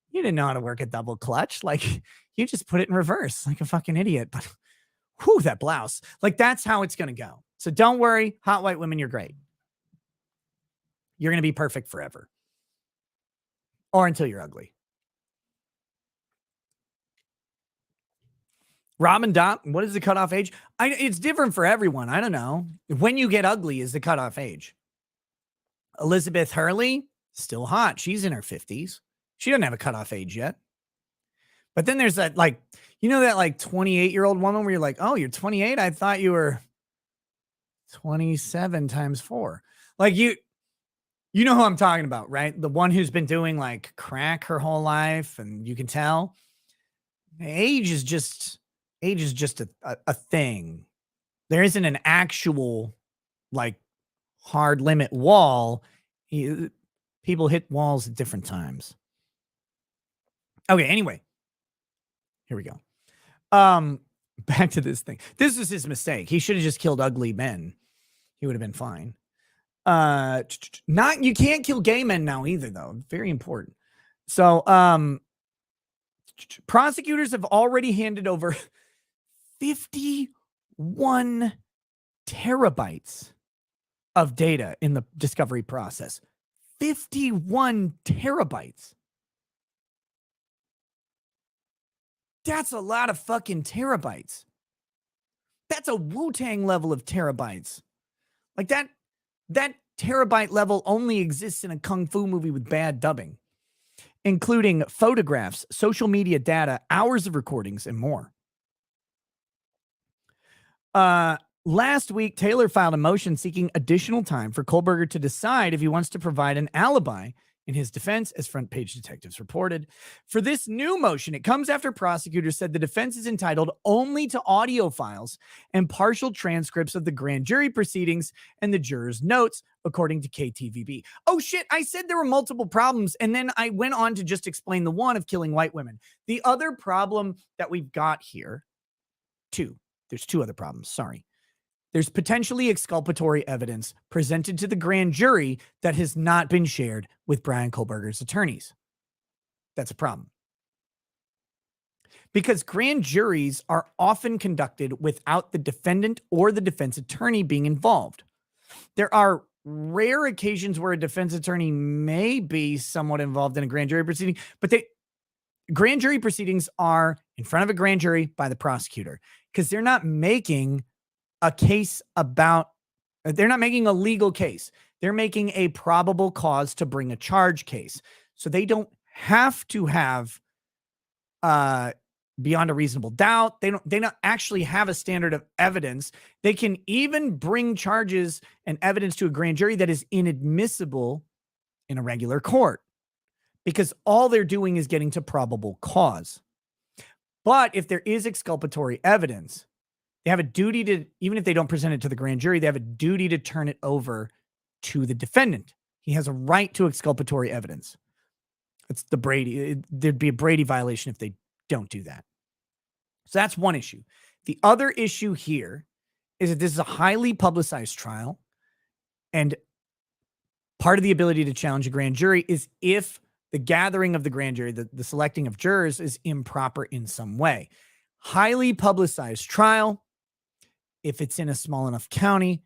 you didn't know how to work a double clutch. Like, you just put it in reverse like a fucking idiot." But whew, that blouse. Like, that's how it's going to go. So don't worry, hot white women, you're great. You're going to be perfect forever. Or until you're ugly. Robin Dot, what is the cutoff age? It's different for everyone. I don't know. When you get ugly is the cutoff age. Elizabeth Hurley, still hot. She's in her 50s. She doesn't have a cutoff age yet. But then there's that, like, you know, that like 28-year-old woman where you're like, oh, you're 28? I thought you were 27 times 4. Like, you know who I'm talking about, right? The one who's been doing like crack her whole life, and you can tell age is just a thing. There isn't an actual like hard limit wall. People hit walls at different times. Okay, anyway, here we go. Back to this thing. This was his mistake. He should have just killed ugly men. He would have been fine. You can't kill gay men now either, though. Very important. So, prosecutors have already handed over 51 terabytes of data in the discovery process. 51 terabytes. That's a lot of fucking terabytes. That's a Wu-Tang level of terabytes. Like that terabyte level only exists in a kung fu movie with bad dubbing, including photographs, social media data, hours of recordings, and more. Last week, Taylor filed a motion seeking additional time for Kohlberger to decide if he wants to provide an alibi in his defense, as Front Page Detectives reported. For this new motion, it comes after prosecutors said the defense is entitled only to audio files and partial transcripts of the grand jury proceedings and the jurors' notes, according to KTVB. Oh shit, I said there were multiple problems, and then I went on to just explain the one of killing white women. The other problem that we've got here, there's two other problems, sorry. There's potentially exculpatory evidence presented to the grand jury that has not been shared with Brian Kohlberger's attorneys. That's a problem. Because grand juries are often conducted without the defendant or the defense attorney being involved. There are rare occasions where a defense attorney may be somewhat involved in a grand jury proceeding, but grand jury proceedings are in front of a grand jury by the prosecutor, because they're not making a case they're not making a legal case. They're making a probable cause to bring a charge case. So they don't have to have beyond a reasonable doubt. They don't actually have a standard of evidence. They can even bring charges and evidence to a grand jury that is inadmissible in a regular court, because all they're doing is getting to probable cause. But if there is exculpatory evidence, they have a duty to, even if they don't present it to the grand jury, they have a duty to turn it over to the defendant. He has a right to exculpatory evidence. It's the Brady. There'd be a Brady violation if they don't do that. So that's one issue. The other issue here is that this is a highly publicized trial, and part of the ability to challenge a grand jury is if the gathering of the grand jury, the selecting of jurors, is improper in some way. Highly publicized trial. If it's in a small enough county,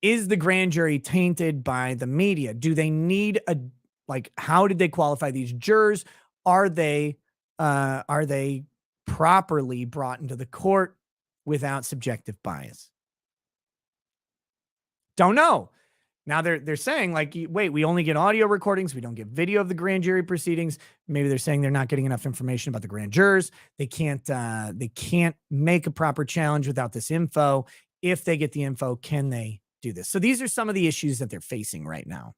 is the grand jury tainted by the media? Do they need how did they qualify these jurors? Are they properly brought into the court without subjective bias? Don't know. Now they're saying, like, wait, we only get audio recordings. We don't get video of the grand jury proceedings. Maybe they're saying they're not getting enough information about the grand jurors. They can't make a proper challenge without this info. If they get the info, can they do this? So these are some of the issues that they're facing right now.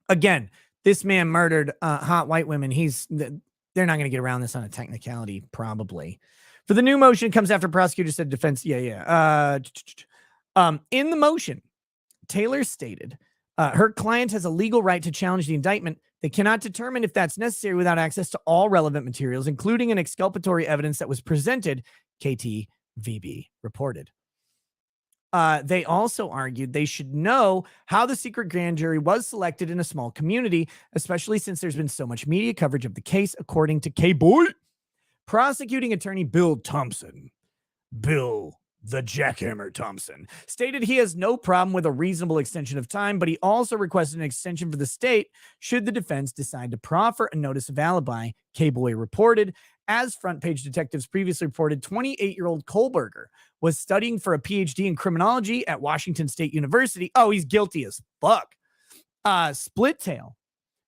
Again, this man murdered hot white women. They're not going to get around this on a technicality, probably. For the new motion, comes after prosecutors said defense. In the motion, Taylor stated her client has a legal right to challenge the indictment. They cannot determine if that's necessary without access to all relevant materials, including an exculpatory evidence that was presented, KTVB reported. They also argued they should know how the secret grand jury was selected in a small community, especially since there's been so much media coverage of the case, according to K-Boy. Prosecuting attorney Bill Thompson, Bill the Jackhammer Thompson, stated he has no problem with a reasonable extension of time, but he also requested an extension for the state should the defense decide to proffer a notice of alibi, K-Boy reported. As front page detectives previously reported, 28-year-old Kohlberger was studying for a PhD in criminology at Washington State University. Oh, he's guilty as fuck. Split Tail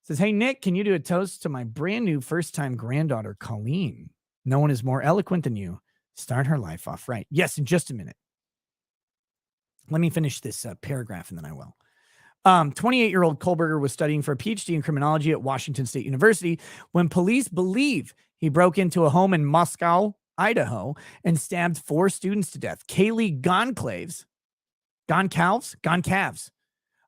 says, hey, Nick, can you do a toast to my brand new first-time granddaughter, Colleen? No one is more eloquent than you. Start her life off right. Yes, in just a minute. Let me finish this paragraph and then I will. 28-year-old Kohlberger was studying for a PhD in criminology at Washington State University when police believe he broke into a home in Moscow, Idaho, and stabbed 4 students to death. Kaylee Goncalves.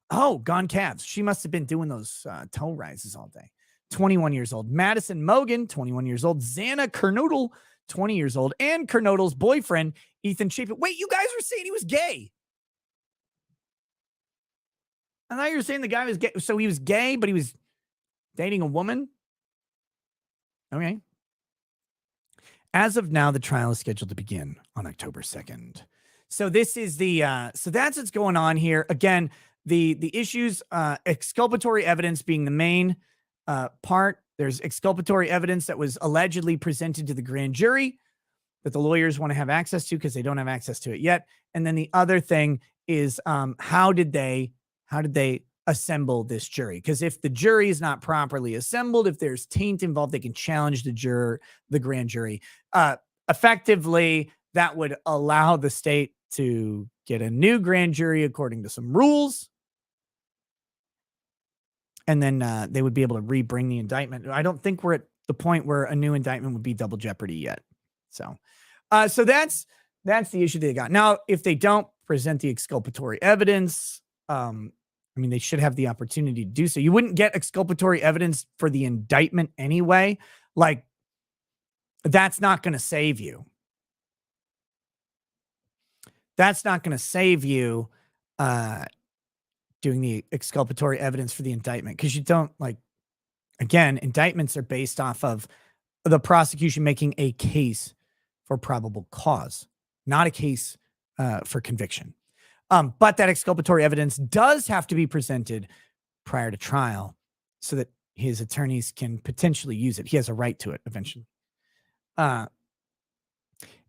Oh, Goncalves. She must have been doing those toe rises all day. 21 years old. Madison Mogan, 21 years old. Xana Kernodle, 20 years old. And Kernodle's boyfriend, Ethan Chapin. Wait, you guys were saying he was gay. I thought you were saying the guy was gay. So he was gay, but he was dating a woman? Okay. As of now, the trial is scheduled to begin on October 2nd. So this is so that's what's going on here. Again, the issues, exculpatory evidence being the main part. There's exculpatory evidence that was allegedly presented to the grand jury that the lawyers want to have access to because they don't have access to it yet. And then the other thing is how did they assemble this jury? Because if the jury is not properly assembled, if there's taint involved, they can challenge the grand jury. Effectively, that would allow the state to get a new grand jury according to some rules. And then they would be able to rebring the indictment. I don't think we're at the point where a new indictment would be double jeopardy yet. So that's the issue they got. Now, if they don't present the exculpatory evidence, I mean, they should have the opportunity to do so. You wouldn't get exculpatory evidence for the indictment anyway. Like, that's not going to save you. That's not going to save you doing the exculpatory evidence for the indictment because you don't, like, again, indictments are based off of the prosecution making a case for probable cause, not a case for conviction. But that exculpatory evidence does have to be presented prior to trial so that his attorneys can potentially use it. He has a right to it eventually.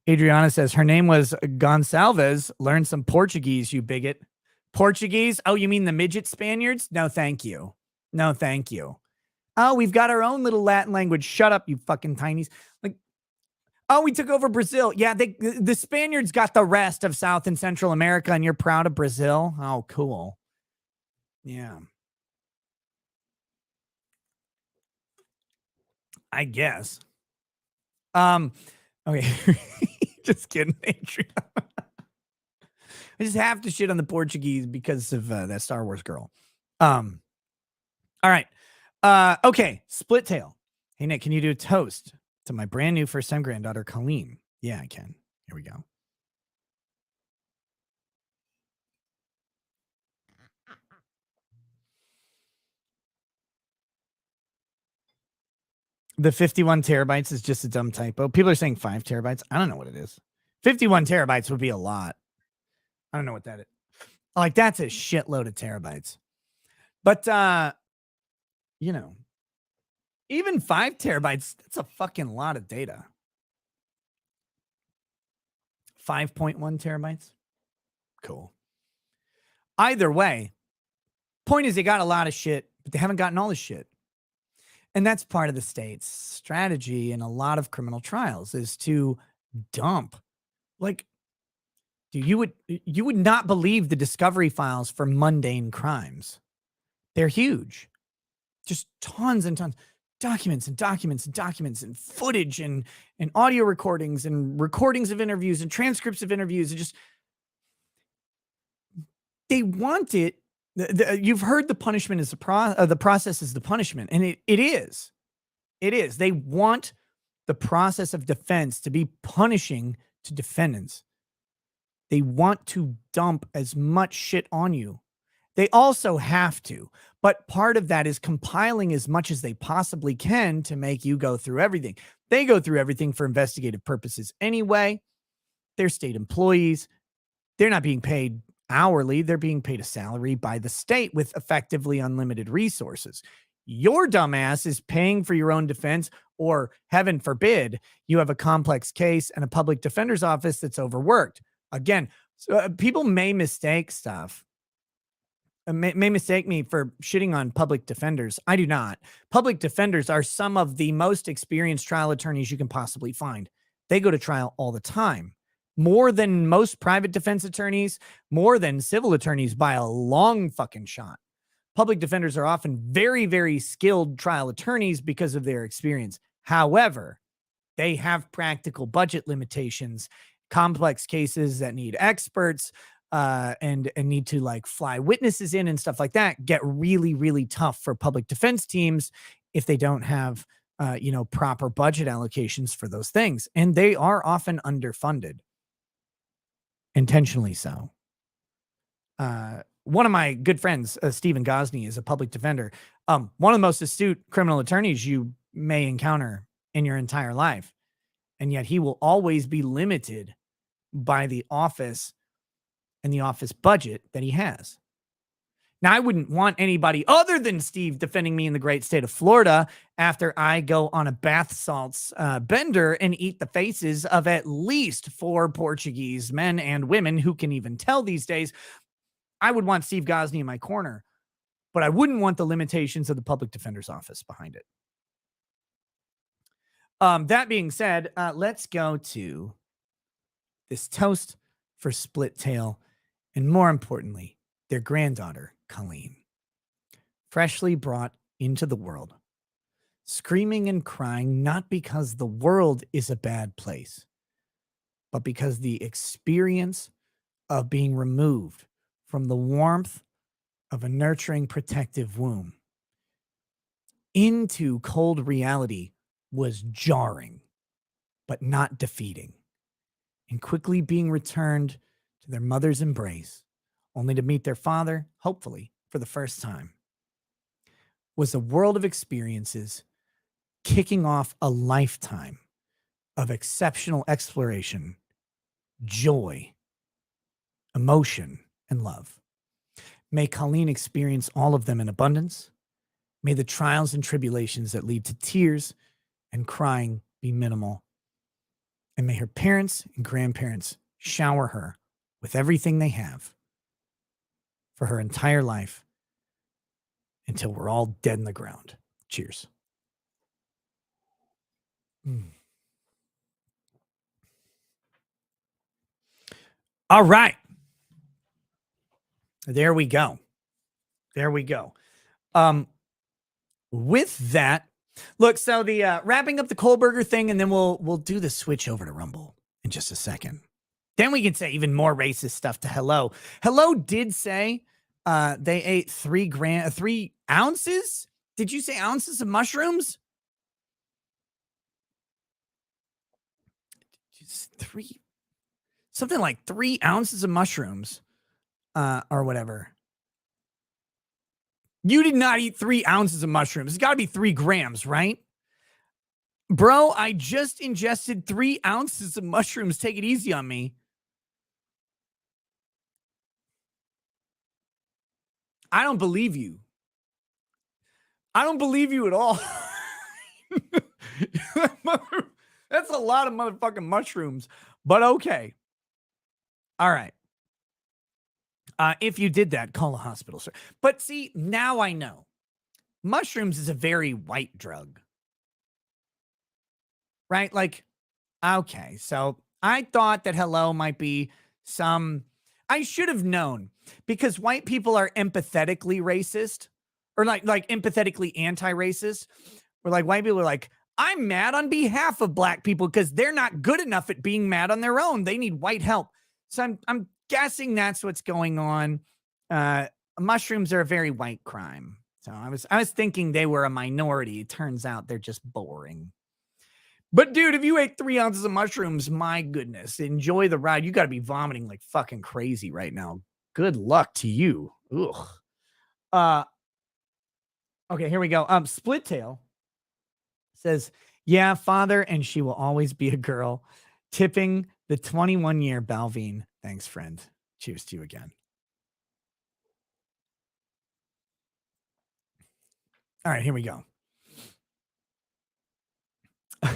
Adriana says her name was Gonçalves. Learn some Portuguese, you bigot. Portuguese? Oh, you mean the midget Spaniards? No, thank you. No, thank you. Oh, we've got our own little Latin language. Shut up, you fucking tinies. Like, oh, we took over Brazil. Yeah, the Spaniards got the rest of South and Central America, and you're proud of Brazil? Oh, cool. Yeah. I guess. Okay. Just kidding, Adrian. I just have to shit on the Portuguese because of that Star Wars girl. All right. Okay. Split Tail. Hey, Nick, can you do a toast to my brand new first-time granddaughter, Colleen? Yeah, I can. Here we go. The 51 terabytes is just a dumb typo. People are saying 5 terabytes. I don't know what it is. 51 terabytes would be a lot. I don't know what that is. Like, that's a shitload of terabytes. But, you know, even 5 terabytes, that's a fucking lot of data. 5.1 terabytes. Cool. Either way, point is they got a lot of shit, but they haven't gotten all the shit. And that's part of the state's strategy in a lot of criminal trials is to dump. Like, dude, you would not believe the discovery files for mundane crimes. They're huge. Just tons and tons. Documents and documents and documents and footage and audio recordings and recordings of interviews and transcripts of interviews and just They want it. You've heard the punishment is the process is the punishment, and it is. It is. They want the process of defense to be punishing to defendants. They want to dump as much shit on you. They also have to, but part of that is compiling as much as they possibly can to make you go through everything. They go through everything for investigative purposes anyway. They're state employees. They're not being paid hourly. They're being paid a salary by the state with effectively unlimited resources. Your dumbass is paying for your own defense, or heaven forbid, you have a complex case and a public defender's office that's overworked. Again, people may mistake stuff. May mistake me for shitting on public defenders. I do not. Public defenders are some of the most experienced trial attorneys you can possibly find. They go to trial all the time. More than most private defense attorneys, more than civil attorneys by a long fucking shot. Public defenders are often very, very skilled trial attorneys because of their experience. However, they have practical budget limitations, complex cases that need experts, and need to like fly witnesses in and stuff like that, get really, really tough for public defense teams if they don't have, proper budget allocations for those things. And they are often underfunded. Intentionally so. One of my good friends, Stephen Gosney, is a public defender. One of the most astute criminal attorneys you may encounter in your entire life. And yet he will always be limited by the office and the office budget that he has. Now, I wouldn't want anybody other than Steve defending me in the great state of Florida after I go on a bath salts bender and eat the faces of at least 4 Portuguese men and women who can even tell these days. I would want Steve Gosney in my corner, but I wouldn't want the limitations of the public defender's office behind it. That being said, let's go to this toast for Split Tail, and more importantly, their granddaughter, Colleen, freshly brought into the world, screaming and crying, not because the world is a bad place, but because the experience of being removed from the warmth of a nurturing, protective womb into cold reality was jarring, but not defeating, and quickly being returned to their mother's embrace, only to meet their father, hopefully for the first time, was a world of experiences kicking off a lifetime of exceptional exploration, joy, emotion, and love. May Colleen experience all of them in abundance. May the trials and tribulations that lead to tears and crying be minimal. And may her parents and grandparents shower her with everything they have for her entire life until we're all dead in the ground. Cheers. All right. There we go. There we go. With that, look, so the wrapping up the Kohlberger thing, and then we'll do the switch over to Rumble in just a second. Then we can say even more racist stuff to Hello. Hello did say they ate 3 ounces. Did you say ounces of mushrooms? Something like 3 ounces of mushrooms, or whatever. You did not eat 3 ounces of mushrooms. It's got to be 3 grams, right? Bro, I just ingested 3 ounces of mushrooms. Take it easy on me. I don't believe you. I don't believe you at all. That's a lot of motherfucking mushrooms, but okay. All right. If you did that, call a hospital, sir. But see, now I know. Mushrooms is a very white drug. Right? Like, okay. So I thought that Hello might be some... I should have known, because white people are empathetically racist, or like empathetically anti-racist. Where like white people are like, I'm mad on behalf of black people because they're not good enough at being mad on their own. They need white help. So I'm guessing that's what's going on. Uh, Mushrooms are a very white crime. So I was thinking they were a minority. It turns out they're just boring. But dude, if you ate 3 ounces of mushrooms, my goodness, enjoy the ride. You got to be vomiting like fucking crazy right now. Good luck to you. Ugh. Uh, okay, here we go. Split Tail says, "Yeah, father, and she will always be a girl." Tipping the 21-year Balvine. Thanks, friend. Cheers to you again. All right, here we go. I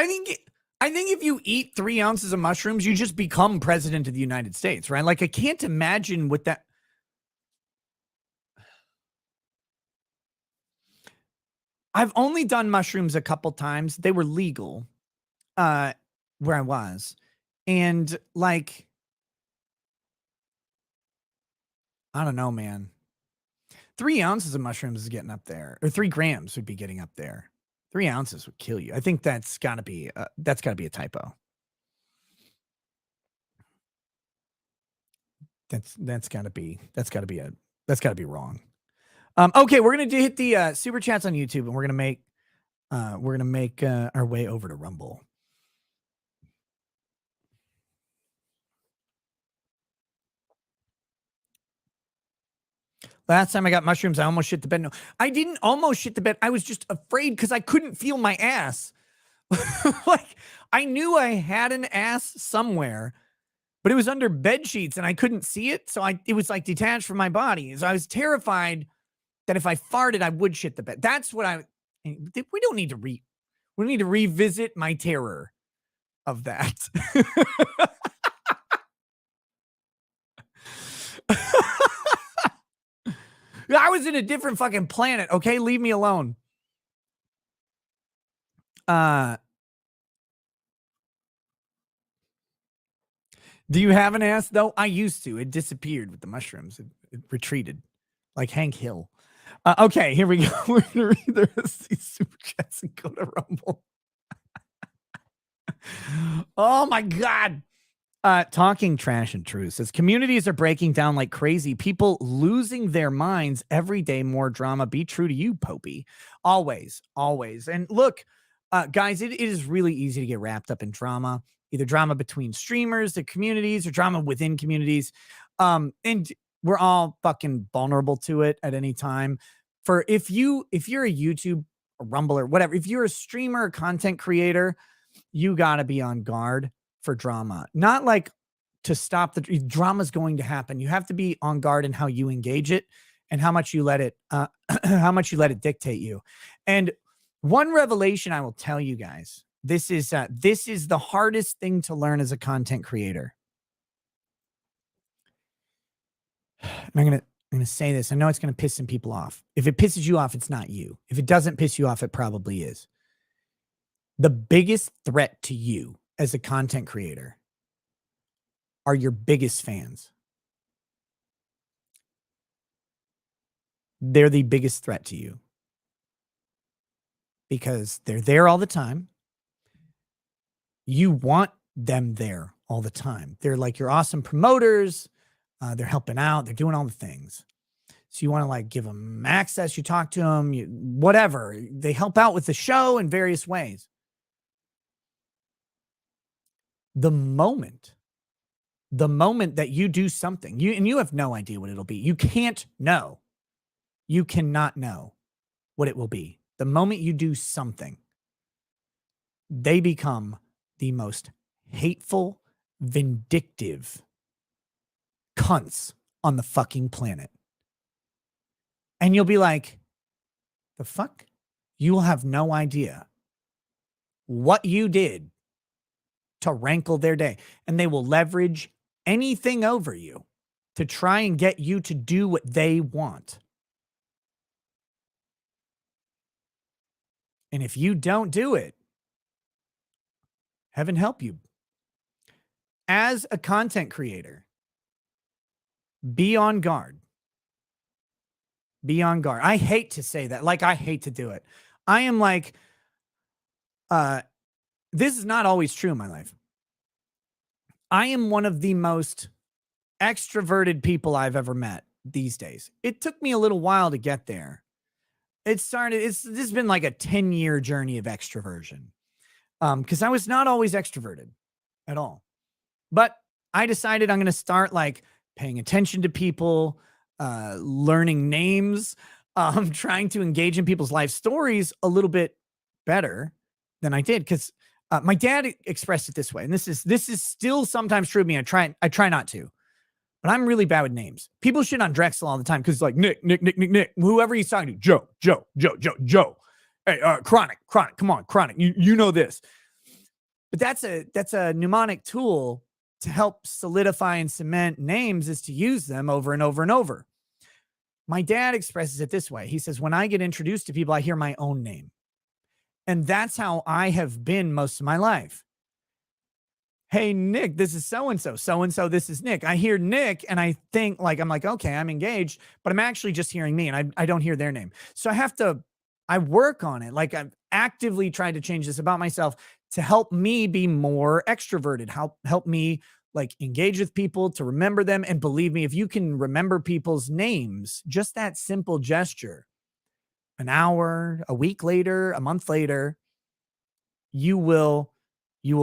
think I think if you eat 3 ounces of mushrooms, you just become president of the United States, right? Like I can't imagine what that. I've only done mushrooms a couple times. They were legal, uh, where I was, and like I don't know, man. 3 ounces of mushrooms is getting up there, or 3 grams would be getting up there. 3 ounces would kill you. I think that's gotta be a typo. That's gotta be wrong. Okay, we're gonna hit the super chats on YouTube, and we're gonna make our way over to Rumble. Last time I got mushrooms, I almost shit the bed. No, I didn't almost shit the bed. I was just afraid because I couldn't feel my ass. Like I knew I had an ass somewhere, but it was under bed sheets and I couldn't see it. So it was like detached from my body. So I was terrified that if I farted, I would shit the bed. That's what we don't need to we need to revisit my terror of that. I was in a different fucking planet. Okay. Leave me alone. Do you have an ass though? I used to. It disappeared with the mushrooms. It retreated like Hank Hill. Okay, here we go. We're gonna read the rest of these super chats and go to Rumble. Oh my god. Talking trash and truth says communities are breaking down like crazy. People losing their minds every day. More drama. Be true to you, Popey. Always, always. And look, guys, it is really easy to get wrapped up in drama. Either drama between streamers, the communities, or drama within communities. And we're all fucking vulnerable to it at any time. If you're a YouTube, a Rumble, or whatever, if you're a streamer, or content creator, you got to be on guard for drama. Not like to stop the drama's going to happen. You have to be on guard in how you engage it and how much you let it how much you let it dictate you. And one revelation I will tell you guys, this is the hardest thing to learn as a content creator. And I'm going to say this. I know it's going to piss some people off. If it pisses you off, it's not you. If it doesn't piss you off, it probably is. The biggest threat to you as a content creator are your biggest fans. They're the biggest threat to you because they're there all the time. You want them there all the time. They're like your awesome promoters. They're helping out. They're doing all the things. So you want to like give them access. You talk to them, whatever. They help out with the show in various ways. The moment that you do something, you have no idea what it'll be. You can't know. You cannot know what it will be. The moment you do something, they become the most hateful, vindictive cunts on the fucking planet. And you'll be like, the fuck? You will have no idea what you did to rankle their day. And they will leverage anything over you to try and get you to do what they want. And if you don't do it, heaven help you. As a content creator, be on guard. Be on guard. I hate to say that. Like, I hate to do it. I am like, this is not always true in my life. I am one of the most extroverted people I've ever met these days. It took me a little while to get there. This has been like a 10-year journey of extroversion. Because I was not always extroverted at all. But I decided I'm going to start like paying attention to people, learning names, trying to engage in people's life stories a little bit better than I did. Because my dad expressed it this way, and this is still sometimes true of me. I try not to, but I'm really bad with names. People shit on Drexel all the time because it's like Nick, whoever he's talking to, Joe. Hey, Chronic, come on, Chronic. You know this. But that's a mnemonic tool to help solidify and cement names, is to use them over and over and over. My dad expresses it this way. He says, when I get introduced to people, I hear my own name. And that's how I have been most of my life. Hey, Nick, this is so-and-so. So-and-so, this is Nick. I hear Nick and I think like, I'm like, okay, I'm engaged, but I'm actually just hearing me and I don't hear their name. So I work on it. Like I've actively tried to change this about myself to help me be more extroverted, help me like engage with people, to remember them. And believe me, if you can remember people's names, just that simple gesture, an hour, a week later, a month later, you will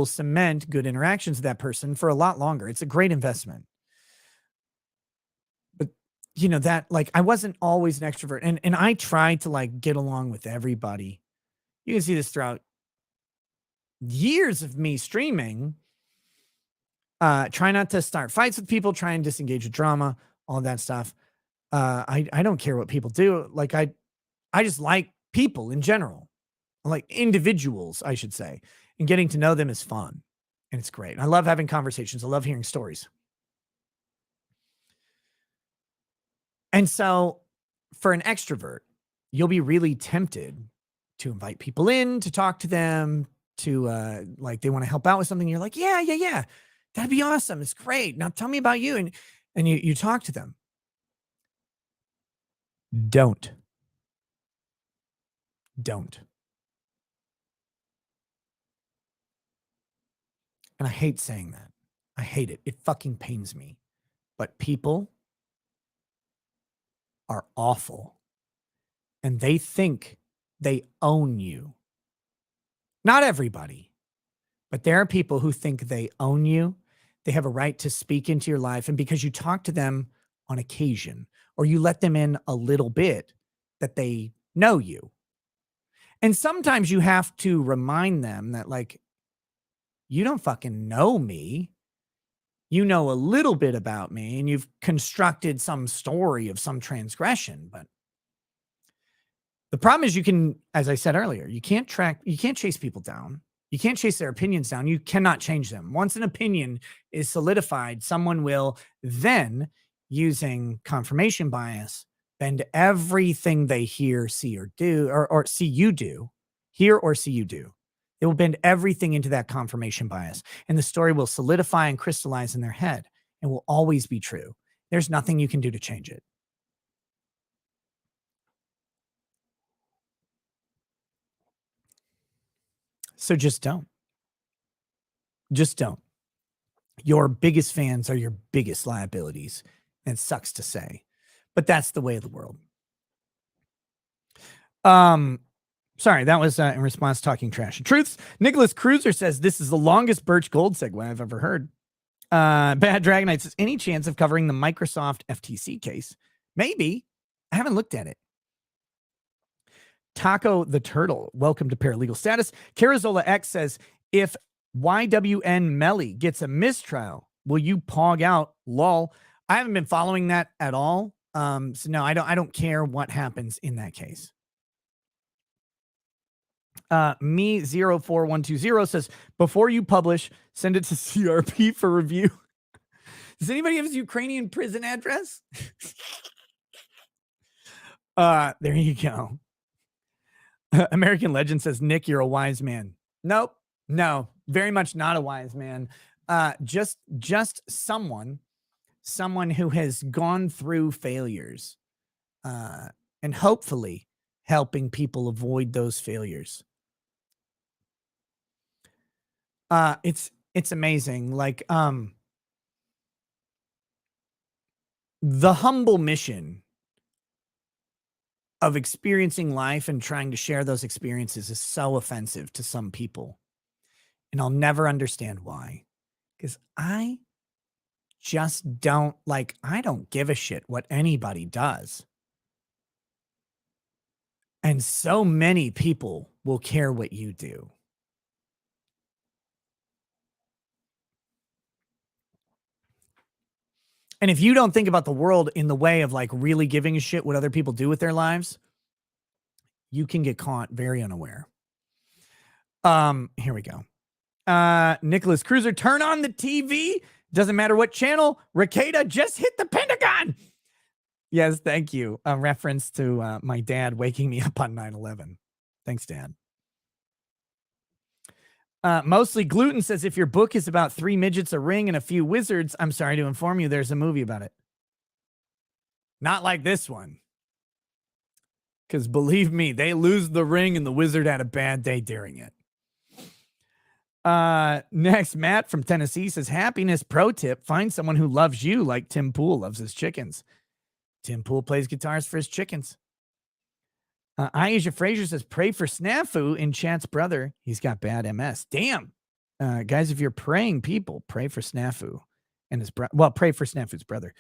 cement good interactions with that person for a lot longer. It's a great investment. But you know that, like, I wasn't always an extrovert, and I tried to like get along with everybody. You can see this throughout years of me streaming. Try not to start fights with people, try and disengage with drama, all that stuff. I don't care what people do. Like I just like people in general, like individuals, I should say, and getting to know them is fun and it's great. I love having conversations. I love hearing stories. And so for an extrovert, you'll be really tempted to invite people in, to talk to them, to like they want to help out with something. You're like, yeah. That'd be awesome. It's great. Now tell me about you. And you talk to them. Don't. And I hate saying that. I hate it. It fucking pains me. But people are awful. And they think they own you. Not everybody, but there are people who think they own you. They have a right to speak into your life. And because you talk to them on occasion, or you let them in a little bit, that they know you. And sometimes you have to remind them that, like, you don't fucking know me. You know a little bit about me, and you've constructed some story of some transgression. But the problem is, you can, as I said earlier, you can't chase people down. You can't chase their opinions down. You cannot change them. Once an opinion is solidified, someone will then, using confirmation bias, bend everything they hear, see, or do, or see you do, hear or see you do. They will bend everything into that confirmation bias, and the story will solidify and crystallize in their head and will always be true. There's nothing you can do to change it. So just don't. Just don't. Your biggest fans are your biggest liabilities. And it sucks to say, but that's the way of the world. Sorry, that was in response to Talking Trash and Truths. Nicholas Cruiser says, this is the longest Birch Gold segue I've ever heard. Bad Dragonite says, any chance of covering the Microsoft FTC case? Maybe. I haven't looked at it. Taco the Turtle, welcome to Paralegal Status. Carazola X says, if YWN Melly gets a mistrial, will you pog out? Lol. I haven't been following that at all. So no, I don't care what happens in that case. Me04120 says, before you publish, send it to CRP for review. Does anybody have his Ukrainian prison address? There you go. American Legend says, Nick, you're a wise man. Nope. No, very much not a wise man. Just someone who has gone through failures, and hopefully helping people avoid those failures. It's amazing. Like, The humble mission of experiencing life and trying to share those experiences is so offensive to some people. And I'll never understand why. Because I just don't I don't give a shit what anybody does. And so many people will care what you do. And if you don't think about the world in the way of really giving a shit what other people do with their lives, you can get caught very unaware. Here we go. Nicholas Cruiser, turn on the TV. Doesn't matter what channel. Ricada just hit the Pentagon. Yes, thank you. A reference to my dad waking me up on 9/11. Thanks, Dad. Mostly Gluten says, if your book is about 3 midgets, a ring, and a few wizards, I'm sorry to inform you, there's a movie about it. Not like this one. Because believe me, they lose the ring and the wizard had a bad day during it. Next, Matt from Tennessee says, happiness pro tip, find someone who loves you like Tim Pool loves his chickens. Tim Pool plays guitars for his chickens. Aisha Frazier says, pray for Snafu in chat's brother. He's got bad MS. Damn. Guys, if you're praying people, pray for Snafu and his brother. Well, pray for Snafu's brother.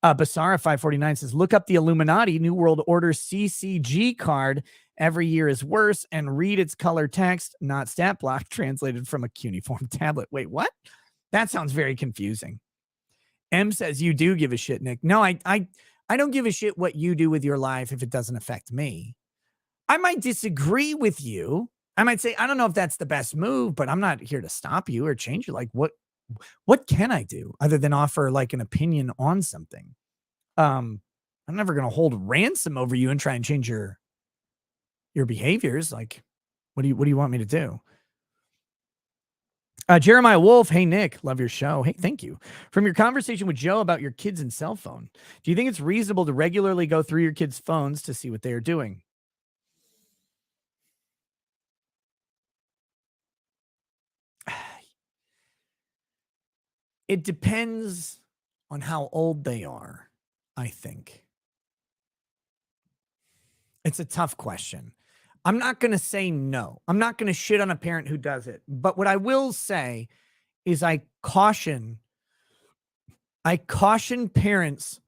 Basara 549 says, look up the Illuminati New World Order CCG card. Every year is worse, and read its color text, not stat block, translated from a cuneiform tablet. Wait, what? That sounds very confusing. M says, you do give a shit, Nick. No, I don't give a shit what you do with your life if it doesn't affect me. I might disagree with you. I might say, I don't know if that's the best move, but I'm not here to stop you or change you. What can I do other than offer an opinion on something? I'm never going to hold ransom over you and try and change your behaviors. What do you want me to do? Jeremiah Wolf, hey Nick, love your show. Hey, thank you. From your conversation with Joe about your kids and cell phone, do you think it's reasonable to regularly go through your kids' phones to see what they are doing? It depends on how old they are, I think. It's a tough question. I'm not going to say no. I'm not going to shit on a parent who does it. But what I will say is I caution parents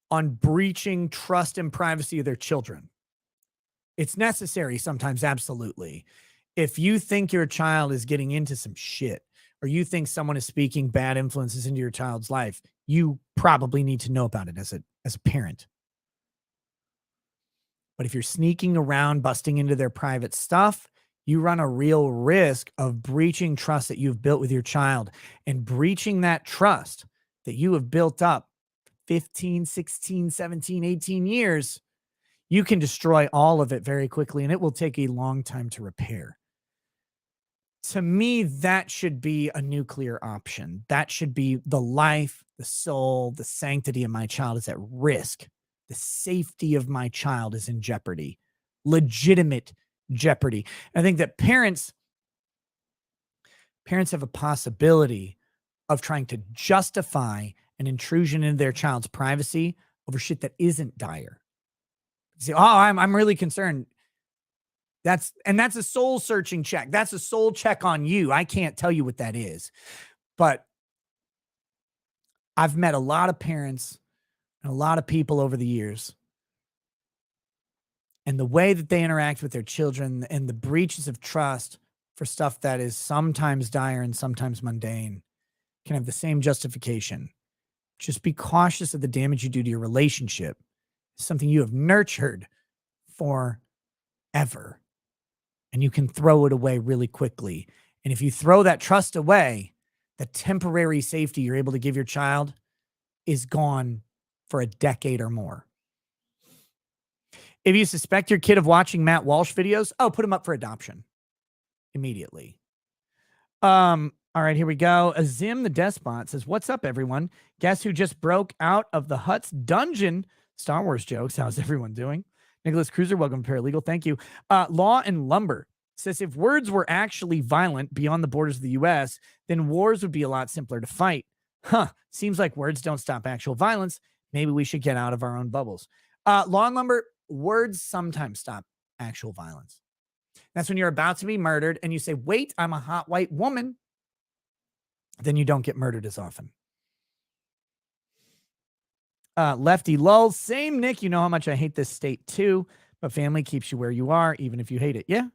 on breaching trust and privacy of their children. It's necessary sometimes, absolutely. If you think your child is getting into some shit, or you think someone is speaking bad influences into your child's life, you probably need to know about it as a parent. But if you're sneaking around, busting into their private stuff, you run a real risk of breaching trust that you've built with your child, and breaching that trust that you have built up 15, 16, 17, 18 years. You can destroy all of it very quickly, and it will take a long time to repair. To me, that should be a nuclear option. That should be the life, the soul, the sanctity of my child is at risk. The safety of my child is in jeopardy, legitimate jeopardy. I think that parents have a possibility of trying to justify an intrusion into their child's privacy over shit that isn't dire. Say, oh, I'm really concerned. That's a soul searching check. That's a soul check on you. I can't tell you what that is, but I've met a lot of parents and a lot of people over the years, and the way that they interact with their children and the breaches of trust for stuff that is sometimes dire and sometimes mundane can have the same justification. Just be cautious of the damage you do to your relationship. It's something you have nurtured forever, and you can throw it away really quickly. And if you throw that trust away, the temporary safety you're able to give your child is gone for a decade or more. If you suspect your kid of watching Matt Walsh videos, put him up for adoption immediately. All right, here we go. Azim the Despot says, what's up, everyone? Guess who just broke out of the Hutt's dungeon? Star Wars jokes. How's everyone doing? Nicholas Cruiser, welcome to Paralegal. Thank you. Law and Lumber says, if words were actually violent beyond the borders of the U.S., then wars would be a lot simpler to fight. Seems like words don't stop actual violence. Maybe we should get out of our own bubbles. Lawn lumber, words sometimes stop actual violence. That's when you're about to be murdered and you say, wait, I'm a hot white woman. Then you don't get murdered as often. Lefty Lull, same Nick. You know how much I hate this state too, but family keeps you where you are, even if you hate it. Yeah.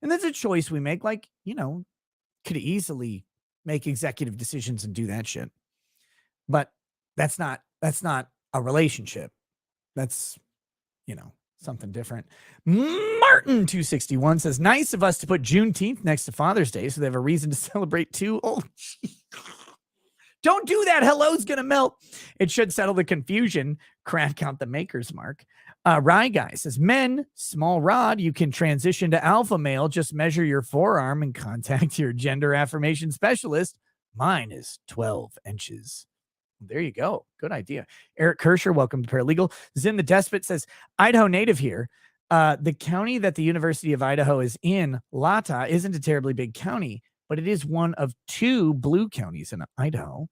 And that's a choice we make. Like, could easily make executive decisions and do that shit. But that's not a relationship. That's, something different. Martin 261 says, nice of us to put Juneteenth next to Father's Day so they have a reason to celebrate too. Oh, don't do that. Hello's going to melt. It should settle the confusion. Craft count the maker's mark. Rye Guy says, men, small rod, you can transition to alpha male. Just measure your forearm and contact your gender affirmation specialist. Mine is 12 inches. There you go. Good idea. Eric Kirscher, welcome to Paralegal. Zin the Despot says, Idaho native here. The county that the University of Idaho is in, Lata, isn't a terribly big county, but it is one of 2 blue counties in Idaho.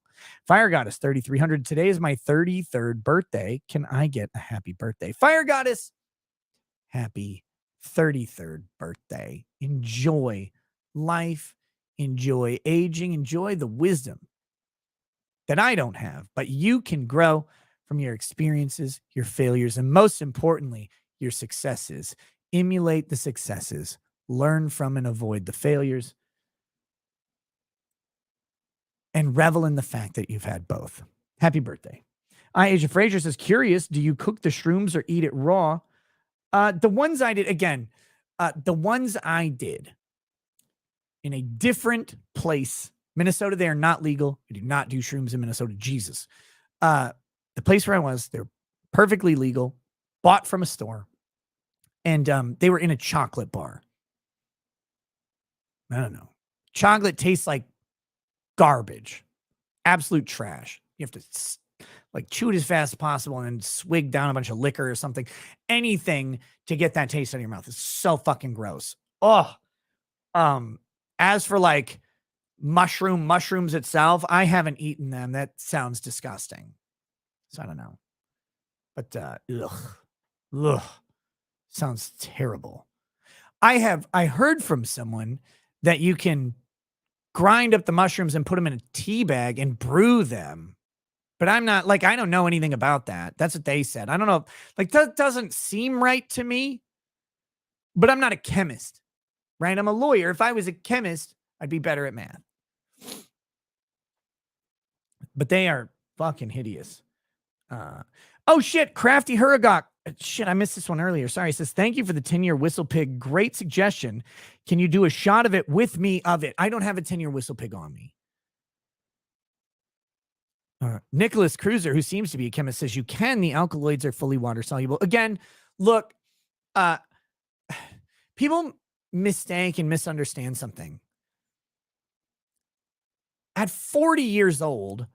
Fire Goddess 3300. Today is my 33rd birthday. Can I get a happy birthday? Fire Goddess, happy 33rd birthday. Enjoy life. Enjoy aging. Enjoy the wisdom that I don't have, but you can grow from your experiences, your failures, and most importantly, your successes. Emulate the successes, learn from and avoid the failures, and revel in the fact that you've had both. Happy birthday. Asia Frazier says, curious, do you cook the shrooms or eat it raw? The ones I did, again, the ones I did in a different place. Minnesota, they are not legal. We do not do shrooms in Minnesota. Jesus. The place where I was, they're perfectly legal, bought from a store, and they were in a chocolate bar. I don't know. Chocolate tastes like garbage, absolute trash. You have to chew it as fast as possible and then swig down a bunch of liquor or something. Anything to get that taste out of your mouth is so fucking gross. Oh, as for mushrooms itself, I haven't eaten them. That sounds disgusting. So I don't know. But sounds terrible. I heard from someone that you can grind up the mushrooms and put them in a tea bag and brew them. But I'm not I don't know anything about that. That's what they said. I don't know. That doesn't seem right to me. But I'm not a chemist, right? I'm a lawyer. If I was a chemist, I'd be better at math. But they are fucking hideous. Oh shit, Crafty Huragok. Shit, I missed this one earlier. Sorry. It says, thank you for the 10-year whistle pig. Great suggestion. Can you do a shot of it with me of it? I don't have a 10-year whistle pig on me. Nicholas Cruiser, who seems to be a chemist, says you can. The alkaloids are fully water soluble. Again, look, people mistake and misunderstand something. At 40 years old,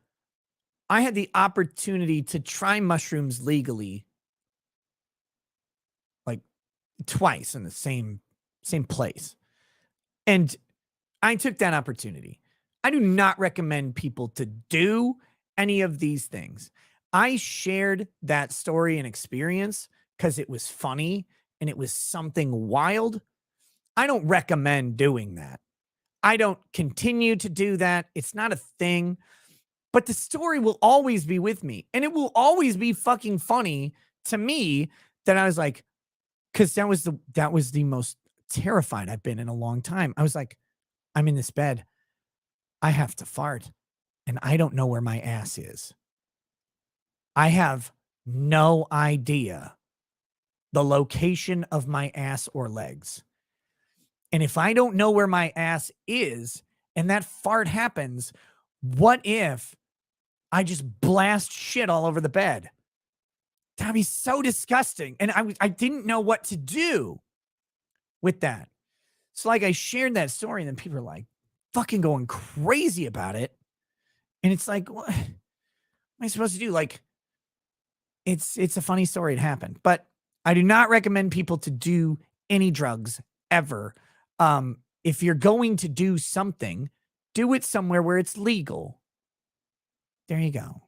I had the opportunity to try mushrooms legally twice in the same place. And I took that opportunity. I do not recommend people to do any of these things. I shared that story and experience because it was funny and it was something wild. I don't recommend doing that. I don't continue to do that. It's not a thing. But the story will always be with me. And it will always be fucking funny to me that I was like, because that was the most terrified I've been in a long time. I was like, I'm in this bed. I have to fart. And I don't know where my ass is. I have no idea the location of my ass or legs. And if I don't know where my ass is and that fart happens, what if I just blast shit all over the bed? That'd be so disgusting. And I didn't know what to do with that. So I shared that story and then people are fucking going crazy about it. And it's what am I supposed to do? It's a funny story. It happened, but I do not recommend people to do any drugs ever. If you're going to do something, do it somewhere where it's legal. There you go.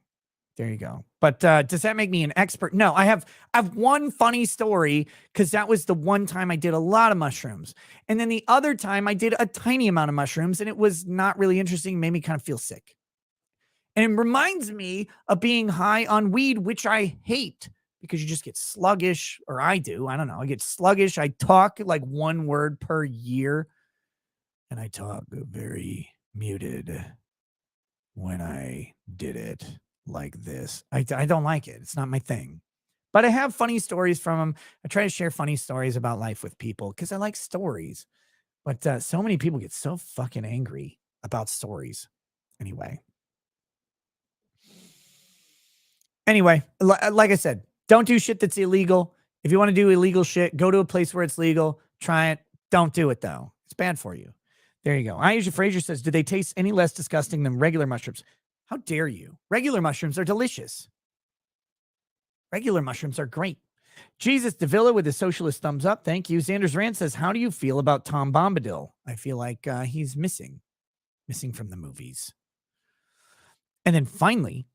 There you go. But does that make me an expert? No, I have one funny story because that was the one time I did a lot of mushrooms. And then the other time I did a tiny amount of mushrooms and it was not really interesting, made me kind of feel sick. And it reminds me of being high on weed, which I hate because you just get sluggish, or I do. I don't know. I get sluggish. I talk like one word per year and I talk very muted when I did it like this. I don't like it. It's not my thing. But I have funny stories from them. I try to share funny stories about life with people because I like stories. But so many people get so fucking angry about stories. Anyway, like I said, don't do shit that's illegal. If you want to do illegal shit, go to a place where it's legal. Try it. Don't do it, though. It's bad for you. There you go. Anheuser Fraser says, do they taste any less disgusting than regular mushrooms? How dare you? Regular mushrooms are delicious. Regular mushrooms are great. Jesus Davila with a socialist thumbs up. Thank you. Xander's Rand says, how do you feel about Tom Bombadil? I feel like he's missing from the movies. And then finally,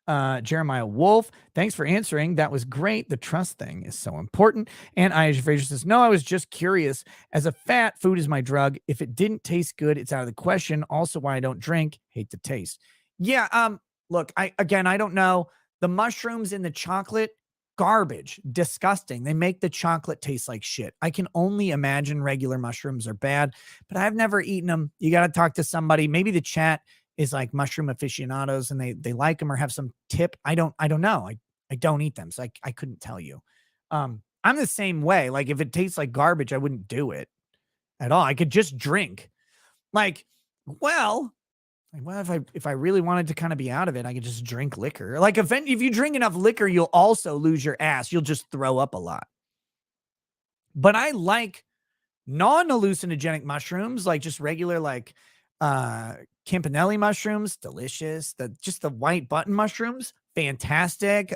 Jeremiah Wolf, thanks for answering. That was great. The trust thing is so important. And Aisha Fraser says, no, I was just curious. As a fat, food is my drug. If it didn't taste good, it's out of the question. Also why I don't drink. Hate the taste. Yeah. Look, I don't know. The mushrooms in the chocolate, garbage, disgusting. They make the chocolate taste like shit. I can only imagine regular mushrooms are bad, but I've never eaten them. You got to talk to somebody. Maybe the chat is like mushroom aficionados and they like them or have some tip. I don't know. I don't eat them. So I couldn't tell you. I'm the same way. Like if it tastes like garbage, I wouldn't do it at all. I could just drink if I really wanted to kind of be out of it, I could just drink liquor. Like if you drink enough liquor, you'll also lose your ass. You'll just throw up a lot. But I like non-hallucinogenic mushrooms, like just regular, like Campanelli mushrooms, delicious. Just the white button mushrooms, fantastic.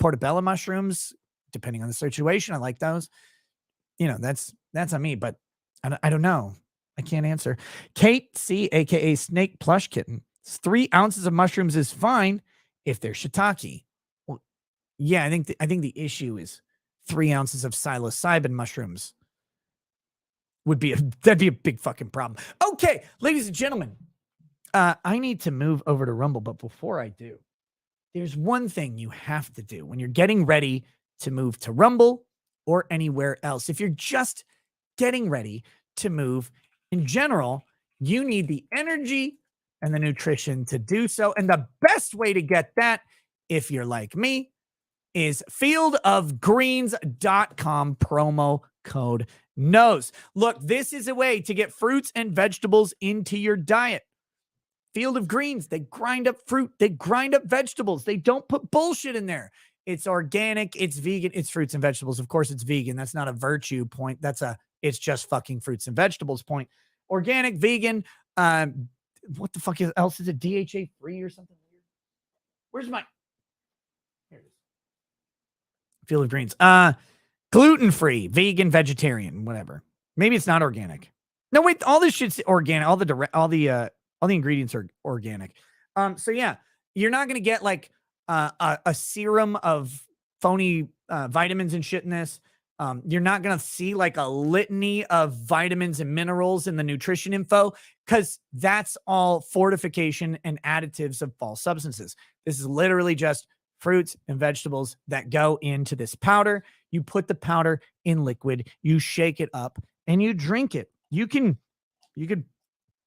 Portobello mushrooms, depending on the situation, I like those. That's on me, but I don't know. I can't answer. Kate C, aka Snake Plush Kitten, 3 ounces of mushrooms is fine if they're shiitake. Well, yeah, I think the issue is 3 ounces of psilocybin mushrooms that'd be a big fucking problem. Okay, ladies and gentlemen, I need to move over to Rumble, but before I do, there's one thing you have to do when you're getting ready to move to Rumble or anywhere else. If you're just getting ready to move in general, you need the energy and the nutrition to do so. And the best way to get that, if you're like me, is fieldofgreens.com promo code NOS. Look, this is a way to get fruits and vegetables into your diet. Field of Greens, they grind up fruit, they grind up vegetables. They don't put bullshit in there. It's organic, it's vegan, it's fruits and vegetables. Of course, it's vegan. That's not a virtue point. It's just fucking fruits and vegetables point. Organic, vegan, what the fuck else is it? DHA free or something weird? Where's my... Here it is. Field of Greens. Gluten-free, vegan, vegetarian, whatever. Maybe it's not organic. No, wait, all this shit's organic. All the ingredients are organic. So yeah, you're not going to get like a serum of phony vitamins and shit in this. You're not going to see like a litany of vitamins and minerals in the nutrition info because that's all fortification and additives of false substances. This is literally just fruits and vegetables that go into this powder. You put the powder in liquid, you shake it up, and you drink it. You could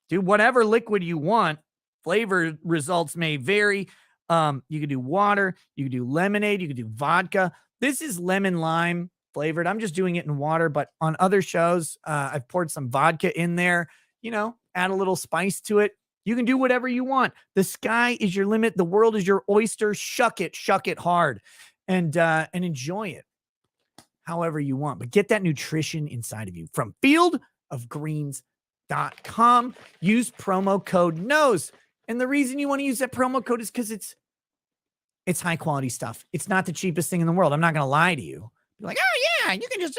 do whatever liquid you want. Flavor results may vary. You could do water, you could do lemonade, you could do vodka. This is lemon lime flavored. I'm just doing it in water, but on other shows, I've poured some vodka in there, add a little spice to it. You can do whatever you want. The sky is your limit. The world is your oyster. Shuck it hard and enjoy it however you want, but get that nutrition inside of you from fieldofgreens.com. Use promo code NOS. And the reason you want to use that promo code is because it's high quality stuff. It's not the cheapest thing in the world. I'm not going to lie to you. You're like, oh yeah, you can just,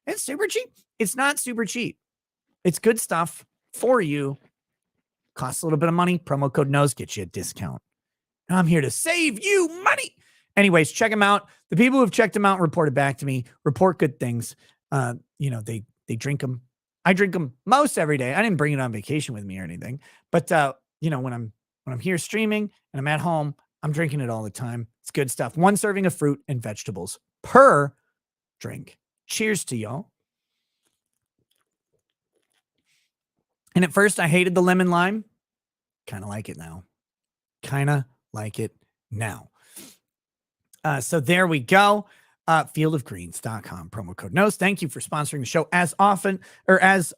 it's super cheap. It's not super cheap. It's good stuff for you. Costs a little bit of money. Promo code NOS gets you a discount. I'm here to save you money. Anyways, check them out. The people who have checked them out reported back to me, report good things. They drink them. I drink them most every day. I didn't bring it on vacation with me or anything, but when I'm here streaming and I'm at home, I'm drinking it all the time. It's good stuff. 1 serving of fruit and vegetables per drink. Cheers to y'all. And at first I hated the lemon lime. Kind of like it now. So there we go. Fieldofgreens.com, promo code NOS. Thank you for sponsoring the show as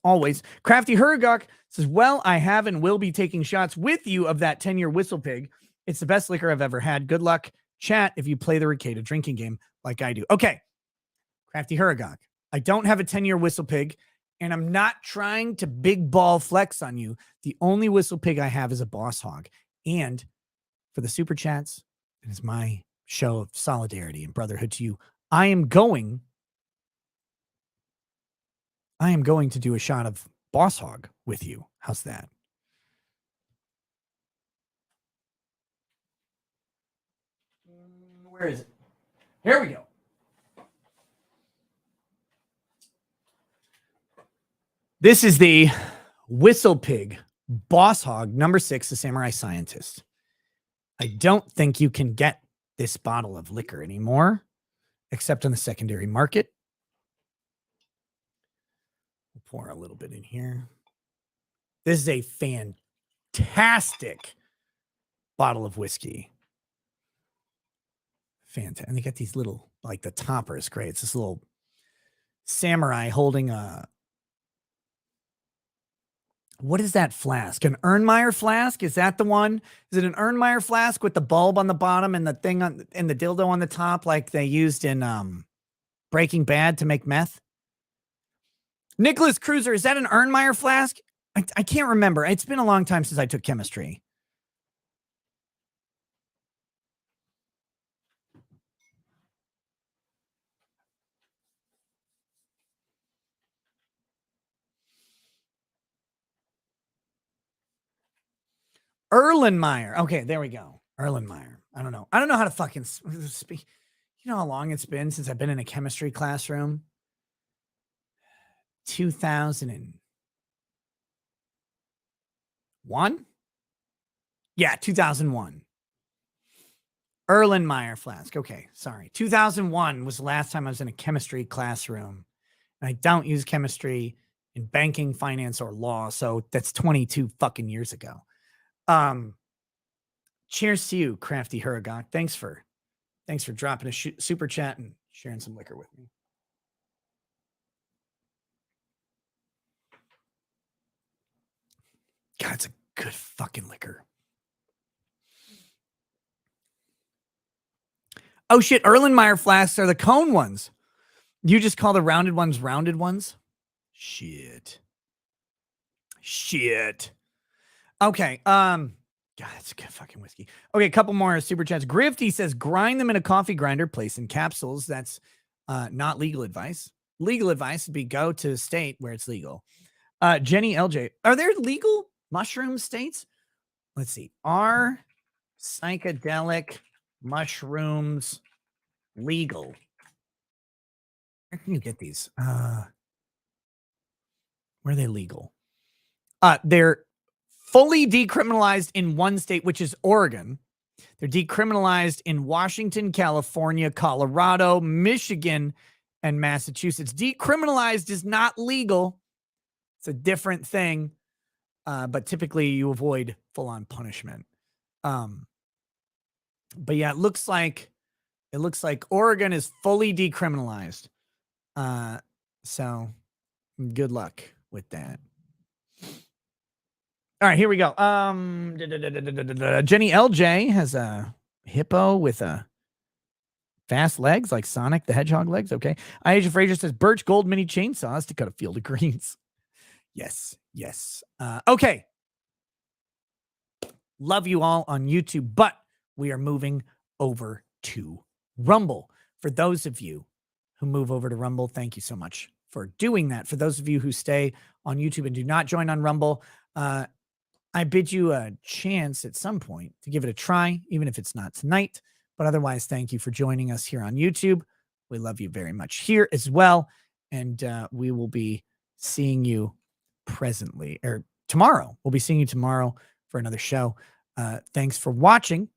always. Crafty Hurgok says, well, I have and will be taking shots with you of that 10-year Whistle Pig. It's the best liquor I've ever had. Good luck, chat, if you play the Ricada drinking game like I do. Okay, Crafty Hurgok, I don't have a 10-year Whistle Pig, and I'm not trying to big ball flex on you. The only Whistle Pig I have is a Boss Hog. And for the super chats, it is my show of solidarity and brotherhood to you. I am going to do a shot of Boss Hog with you. How's that? Where is it? Here we go. This is the Whistle Pig Boss Hog number 6, the Samurai Scientist. I don't think you can get this bottle of liquor anymore, except on the secondary market. We'll pour a little bit in here. This is a fantastic bottle of whiskey. Fantastic. And they got these little, like the topper is great. It's this little samurai holding a, what is that flask? An Erlenmeyer flask? Is that the one? Is it an Erlenmeyer flask with the bulb on the bottom and the thing on and the dildo on the top, like they used in Breaking Bad to make meth? Nicholas Cruiser, is that an Erlenmeyer flask? I can't remember. It's been a long time since I took chemistry. Erlenmeyer. Okay, there we go. Erlenmeyer. I don't know how to fucking speak. You know how long it's been since I've been in a chemistry classroom? 2001? Yeah, 2001. Erlenmeyer flask. Okay, sorry. 2001 was the last time I was in a chemistry classroom. And I don't use chemistry in banking, finance, or law, so that's 22 fucking years ago. Cheers to you, Crafty Hurgok. Thanks for dropping a super chat and sharing some liquor with me. God, it's a good fucking liquor. Oh shit, Erlenmeyer flasks are the cone ones. You just call the rounded ones rounded ones? Shit. Okay, God, it's a good fucking whiskey. Okay, a couple more super chats. Grifty says, grind them in a coffee grinder, place in capsules. That's not legal advice. Legal advice would be go to a state where it's legal. Jenny LJ, are there legal mushroom states? Let's see. Are psychedelic mushrooms legal? Where can you get these? Where are they legal? They're fully decriminalized in one state, which is Oregon. They're decriminalized in Washington, California, Colorado, Michigan, and Massachusetts. Decriminalized is not legal. It's a different thing, but typically you avoid full-on punishment. But yeah, it looks like Oregon is fully decriminalized. So good luck with that. All right, here we go. Jenny LJ has a hippo with fast legs like Sonic the Hedgehog legs. Okay. Asia Fraser says birch gold mini chainsaws to cut a field of greens. Yes. Okay. Love you all on YouTube, but we are moving over to Rumble. For those of you who move over to Rumble, thank you so much for doing that. For those of you who stay on YouTube and do not join on Rumble, I bid you a chance at some point to give it a try, even if it's not tonight. But otherwise, thank you for joining us here on YouTube. We love you very much here as well. And we will be seeing you presently, or tomorrow. We'll be seeing you tomorrow for another show. Thanks for watching.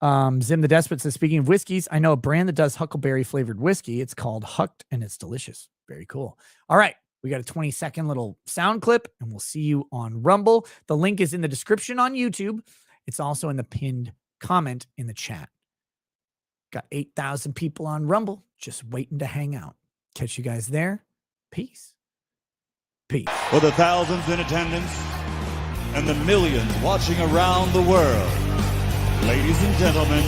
Zim the Despot says, speaking of whiskeys, I know a brand that does huckleberry flavored whiskey. It's called Hucked, and it's delicious. Very cool. All right. We got a 20-second little sound clip, and we'll see you on Rumble. The link is in the description on YouTube. It's also in the pinned comment in the chat. Got 8,000 people on Rumble just waiting to hang out. Catch you guys there. Peace. Peace. For the thousands in attendance and the millions watching around the world, ladies and gentlemen,